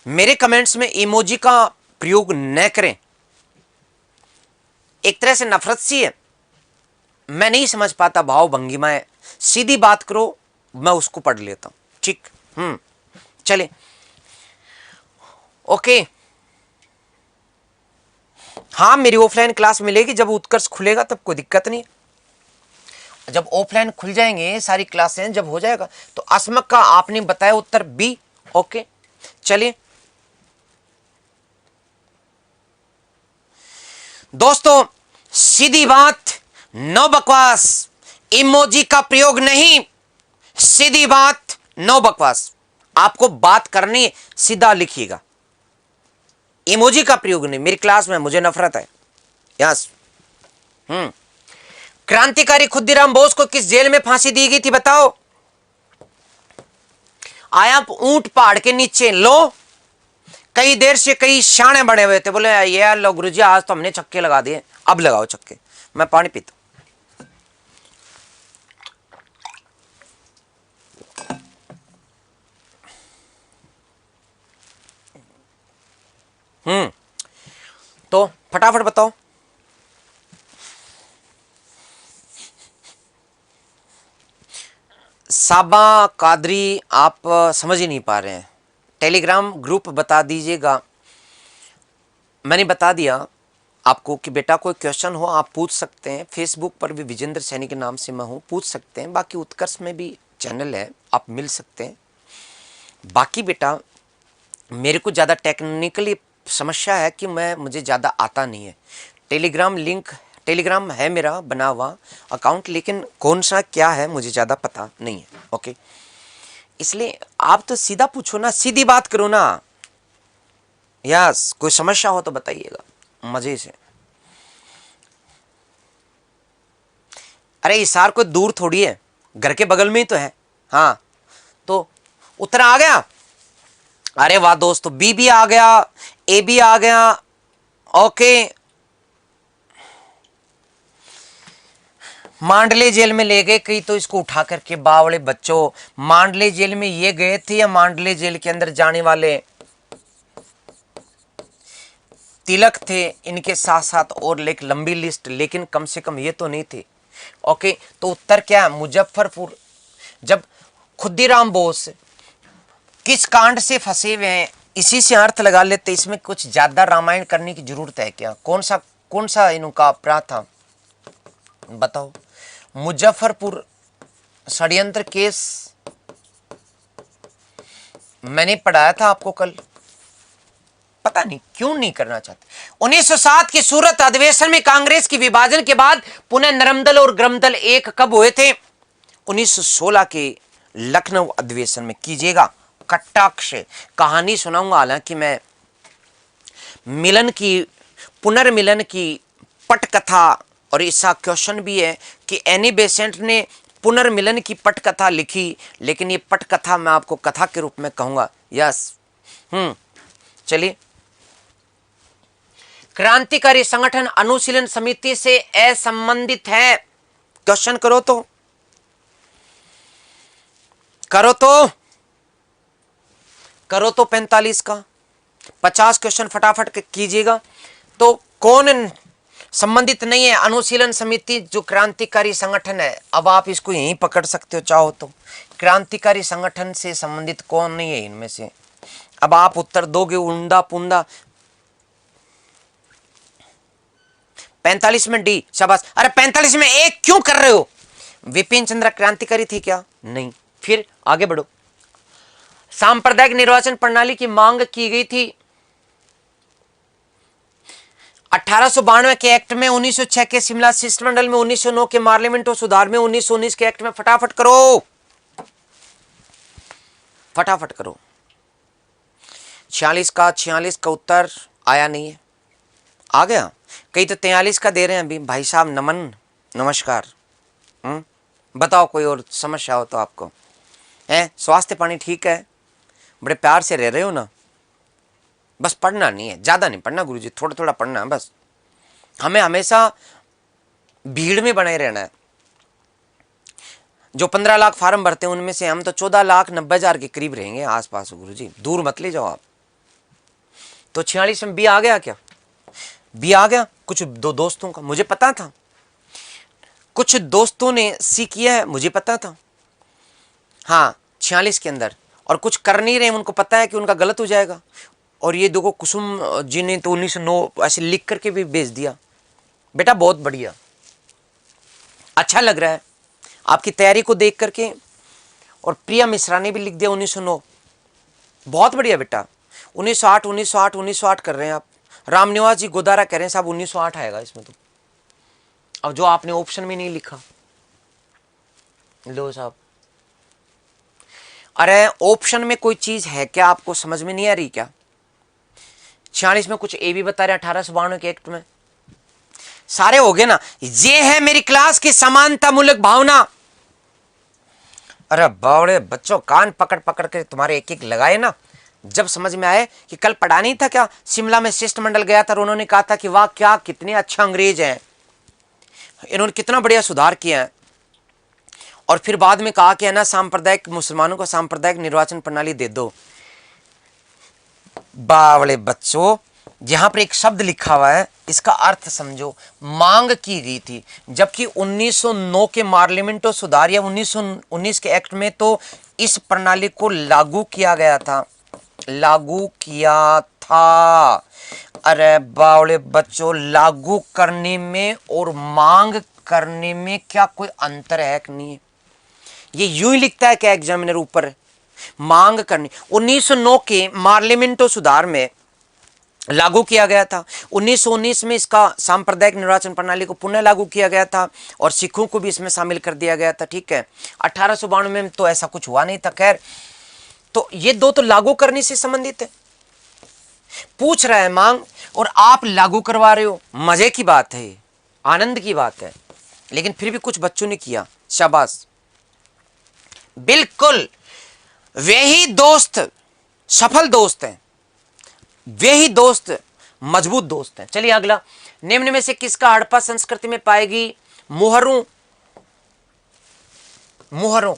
मेरे कमेंट्स में इमोजी का प्रयोग न करें। एक तरह से नफरत सी है, मैं नहीं समझ पाता भाव भंगिमाएं। सीधी बात करो, मैं उसको पढ़ लेता हूं। ठीक, चले ओके। हाँ, मेरी ऑफलाइन क्लास मिलेगी जब उत्कर्ष खुलेगा, तब कोई दिक्कत नहीं। जब ऑफलाइन खुल जाएंगे सारी क्लासें, जब हो जाएगा तो अस्मक का आपने बताया उत्तर बी। ओके चलिए दोस्तों, सीधी बात, नो बकवास, इमोजी का प्रयोग नहीं। सीधी बात, नो बकवास। आपको बात करनी है, सीधा लिखिएगा, इमोजी का प्रयोग नहीं। मेरी क्लास में मुझे नफरत है। यस। क्रांतिकारी खुदीराम बोस को किस जेल में फांसी दी गई थी बताओ? आया ऊंट पहाड़ के नीचे, लो कई देर से कई शाने बने हुए थे, बोले ये लो गुरुजी आज तो हमने छक्के लगा दिए, अब लगाओ छक्के। मैं पानी पीता तो फटाफट बताओ। साबा कादरी, आप समझ ही नहीं पा रहे हैं। टेलीग्राम ग्रुप बता दीजिएगा। मैंने बता दिया आपको कि बेटा कोई क्वेश्चन हो आप पूछ सकते हैं। फेसबुक पर भी विजेंद्र सैनी के नाम से मैं हूँ, पूछ सकते हैं। बाकी उत्कर्ष में भी चैनल है, आप मिल सकते हैं। बाकी बेटा मेरे को ज़्यादा टेक्निकली समस्या है कि मुझे ज़्यादा आता नहीं है। टेलीग्राम लिंक, टेलीग्राम है मेरा बना हुआ अकाउंट, लेकिन कौन सा क्या है मुझे ज़्यादा पता नहीं है। ओके, इसलिए आप तो सीधा पूछो ना, सीधी बात करो ना। यस, कोई समस्या हो तो बताइएगा मजे से। अरे इसार कोई दूर थोड़ी है, घर के बगल में ही तो है। हाँ, तो उत्तर आ गया। अरे वाह दोस्तों, बी भी आ गया, ए भी आ गया। ओके मांडले जेल में ले गए कई तो इसको उठा करके, बावड़े बच्चों मांडले जेल में ये गए थे या मांडले जेल के अंदर जाने वाले तिलक थे, इनके साथ साथ और एक लंबी लिस्ट, लेकिन कम से कम ये तो नहीं थे। ओके, तो उत्तर क्या है? मुजफ्फरपुर। जब खुदीराम बोस किस कांड से फंसे हुए हैं, इसी से अर्थ लगा लेते, इसमें कुछ ज्यादा रामायण करने की जरूरत है क्या? कौन सा इनका अपराध था बताओ? मुजफ्फरपुर षड्यंत्र केस मैंने पढ़ाया था आपको कल, पता नहीं क्यों नहीं करना चाहते। 1907 की सूरत अधिवेशन में कांग्रेस की विभाजन के बाद पुनः नरमदल और ग्रमदल एक कब हुए थे? 1916 के लखनऊ अधिवेशन में। कीजिएगा कटाक्ष, कहानी सुनाऊंगा, हालांकि मैं मिलन की, पुनर्मिलन की पटकथा, और ऐसा क्वेश्चन भी है कि एनी बेसेंट ने पुनर्मिलन की पटकथा लिखी, लेकिन ये पटकथा मैं आपको कथा के रूप में कहूंगा। यस, चलिए। क्रांतिकारी संगठन अनुशीलन समिति से असंबंधित है, क्वेश्चन करो तो, करो तो 45 का 50 क्वेश्चन फटाफट कीजिएगा। तो कौन संबंधित नहीं है? अनुशीलन समिति जो क्रांतिकारी संगठन है। अब आप इसको यहीं पकड़ सकते हो चाहो तो, क्रांतिकारी संगठन से संबंधित कौन नहीं है इनमें से? अब आप उत्तर दोगे उंदा पुंदा। 45 में डी, शाबाश। अरे 45 में एक क्यों कर रहे हो? विपिन चंद्र क्रांतिकारी थे क्या? नहीं। फिर आगे बढ़ो। सांप्रदायिक निर्वाचन प्रणाली की मांग की गई थी 1892 के एक्ट में, 1906 के शिमला शिष्टमंडल में, 1909 के पार्लियामेंट सुधार में, 1919 के एक्ट में। फटाफट करो, फटाफट करो। 46 का उत्तर आया नहीं है। आ गया? कई तो 43 का दे रहे हैं अभी। भाई साहब नमन, नमस्कार। बताओ कोई और समस्या हो तो आपको है? स्वास्थ्य पानी ठीक है? बड़े प्यार से रह रहे हो ना? बस पढ़ना नहीं है, ज्यादा नहीं पढ़ना गुरुजी, थोड़ा थोड़ा पढ़ना है बस। हमें हमेशा भीड़ में बने रहना है। जो 15 लाख फार्म भरते हैं उनमें से हम तो 14,90,000 के करीब रहेंगे आसपास गुरुजी, दूर मत ले जाओ आप। तो 46 में बी आ गया क्या? बी आ गया। कुछ दोस्तों का मुझे पता था, कुछ दोस्तों ने सी किया है, मुझे पता था। हाँ 46 के अंदर, और कुछ कर नहीं रहे, उनको पता है कि उनका गलत हो जाएगा। और ये देखो कुसुम जी ने तो 1909 ऐसे लिख करके भी भेज दिया। बेटा बहुत बढ़िया, अच्छा लग रहा है आपकी तैयारी को देख करके। और प्रिया मिश्रा ने भी लिख दिया 1909, बहुत बढ़िया बेटा। 1908 कर रहे हैं आप। रामनिवास जी गोदारा कह रहे हैं साहब 1908 आएगा इसमें तो। अब जो आपने ऑप्शन में नहीं लिखा, लो साहब। अरे ऑप्शन में कोई चीज है क्या? आपको समझ में नहीं आ रही क्या? 46 में कुछ ए भी बता रहे 1892 के एक्ट में। सारे हो गए ना? ये है मेरी क्लास की समानता मूलक भावना। अरे बावड़े बच्चों, कान पकड़ पकड़ के तुम्हारे एक एक लगाए ना, जब समझ में आए कि कल पढ़ा नहीं था क्या? शिमला में शिष्टमंडल गया था और उन्होंने कहा था कि वाह क्या कितने अच्छे अंग्रेज हैं, इन्होंने कितना बढ़िया सुधार किया है। और फिर बाद में कहा कि है ना सांप्रदायिक मुसलमानों को सांप्रदायिक निर्वाचन प्रणाली दे दो। बावड़े बच्चों, यहां पर एक शब्द लिखा हुआ है, इसका अर्थ समझो। मांग की गई थी, जबकि 1909 के पार्लियामेंट सुधार या 1919 के एक्ट में तो इस प्रणाली को लागू किया गया था, लागू किया था। अरे बावड़े बच्चों, लागू करने में और मांग करने में क्या कोई अंतर है कि नहीं? ये यूं ही लिखता है क्या एग्जामिनर ऊपर? मांग करनी 1909 के पार्लियामेंट सुधार में लागू किया गया था। 1919 में इसका सांप्रदायिक निर्वाचन प्रणाली को पुनः लागू किया गया था और सिखों को भी इसमें शामिल कर दिया गया था। ठीक है, 1892 में तो ऐसा कुछ हुआ नहीं था। खैर, तो ये दो तो लागू करने से संबंधित है। पूछ रहा है मांग और आप लागू करवा रहे हो, मजे की बात है, आनंद की बात है। लेकिन फिर भी कुछ बच्चों ने किया, शाबाश। बिल्कुल वे ही दोस्त सफल दोस्त हैं, वे ही दोस्त मजबूत दोस्त हैं। चलिए अगला, निम्न में से किसका हड़प्पा संस्कृति में पाएगी मोहरों मुहरों,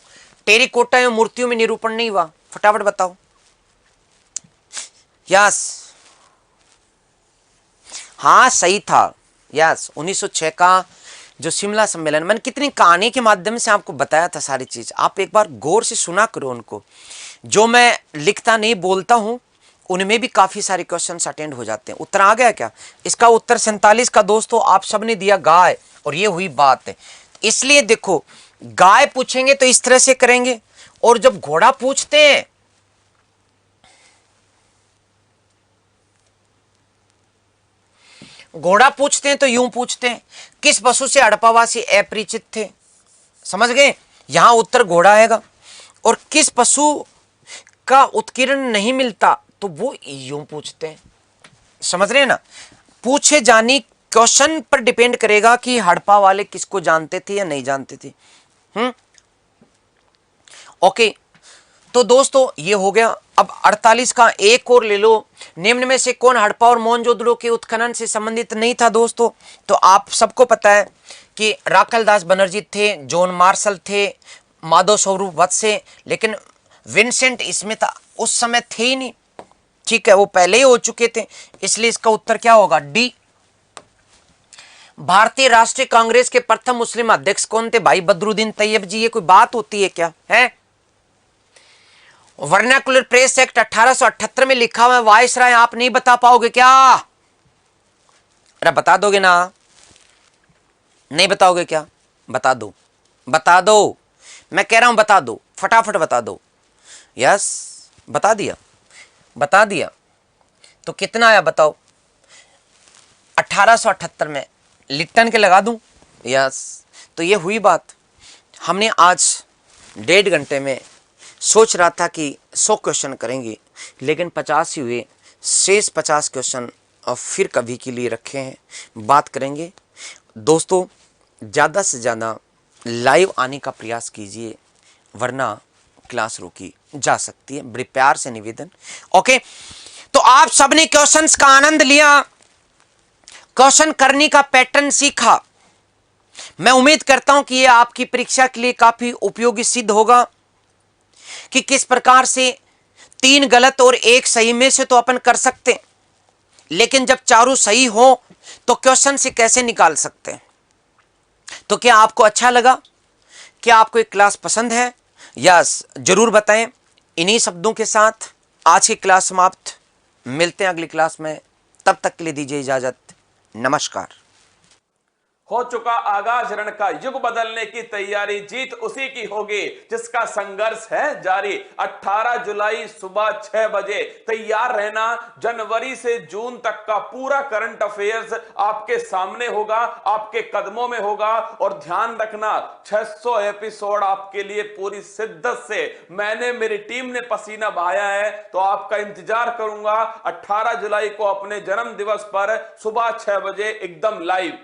टेरिकोटा एवं मूर्तियों में निरूपण नहीं हुआ? फटाफट बताओ। यस, हाँ सही था। यस, 1906 का जो शिमला सम्मेलन, मैंने कितनी कहानी के माध्यम से आपको बताया था सारी चीज, आप एक बार गौर से सुना करो उनको। जो मैं लिखता नहीं बोलता हूं उनमें भी काफी सारे क्वेश्चंस अटेंड हो जाते हैं। उत्तर आ गया क्या? इसका उत्तर 47 का दोस्तों आप सबने दिया गाय, और ये हुई बात है। इसलिए देखो, गाय पूछेंगे तो इस तरह से करेंगे, और जब घोड़ा पूछते हैं तो यूं पूछते हैं, किस पशु से हड़प्पावासी अपरिचित थे? समझ गए? यहां उत्तर घोड़ा आएगा। और किस पशु का उत्कीर्ण नहीं मिलता, तो वो यूं पूछते हैं। समझ रहे हैं ना? पूछे जानी क्वेश्चन पर डिपेंड करेगा कि हड़प्पा वाले किसको जानते थे या नहीं जानते थे। ओके, तो दोस्तों ये हो गया। अब 48 का एक और ले लो। निम्न में से कौन हड़प्पा और मोहनजोदड़ो के उत्खनन से संबंधित नहीं था दोस्तों? तो आप सबको पता है कि राखलदास बनर्जी थे, जॉन मार्शल थे, माधव स्वरूप वत्से, लेकिन विंसेंट स्मिथ उस समय थे ही नहीं। ठीक है, वो पहले ही हो चुके थे। इसलिए इसका उत्तर क्या होगा? डी। भारतीय राष्ट्रीय कांग्रेस के प्रथम मुस्लिम अध्यक्ष कौन थे? भाई बदरुद्दीन तैयब जी। ये कोई बात होती है क्या? है वर्नाकुलर प्रेस एक्ट 1878 में लिखा हुआ है वायसराय, आप नहीं बता पाओगे क्या? अरे बता दोगे ना? नहीं बताओगे क्या? बता दो, बता दो, मैं कह रहा हूं बता दो, फटाफट बता दो। यस, बता दिया, बता दिया। तो कितना आया बताओ? 1878 में। लिट्टन के लगा दूं? यस। तो ये हुई बात। हमने आज 1.5 घंटे में सोच रहा था कि 100 क्वेश्चन करेंगे, लेकिन 50 ही हुए। शेष 50 क्वेश्चन और फिर कभी के लिए रखे हैं, बात करेंगे। दोस्तों ज़्यादा से ज़्यादा लाइव आने का प्रयास कीजिए, वरना क्लास रोकी जा सकती है। बड़े प्यार से निवेदन। ओके, तो आप सबने क्वेश्चंस का आनंद लिया, क्वेश्चन करने का पैटर्न सीखा। मैं उम्मीद करता हूं कि यह आपकी परीक्षा के लिए काफी उपयोगी सिद्ध होगा कि किस प्रकार से 3 गलत और 1 सही में से तो अपन कर सकते, लेकिन जब चारों सही हो तो क्वेश्चन से कैसे निकाल सकते हैं। तो क्या आपको अच्छा लगा? क्या आपको एक क्लास पसंद है? यस, जरूर बताएं। इन्हीं शब्दों के साथ आज की क्लास समाप्त। मिलते हैं अगली क्लास में, तब तक के लिए दीजिए इजाजत। नमस्कार। हो चुका आगाज रण का युग, बदलने की तैयारी, जीत उसी की होगी जिसका संघर्ष है जारी। 18 जुलाई सुबह 6 बजे तैयार रहना। जनवरी से जून तक का पूरा करंट अफेयर्स आपके सामने होगा, आपके कदमों में होगा। और ध्यान रखना, 600 एपिसोड आपके लिए पूरी शिद्दत से मैंने, मेरी टीम ने पसीना बहाया है। तो आपका इंतजार करूंगा 18 जुलाई को अपने जन्म दिवस पर सुबह 6 बजे एकदम लाइव।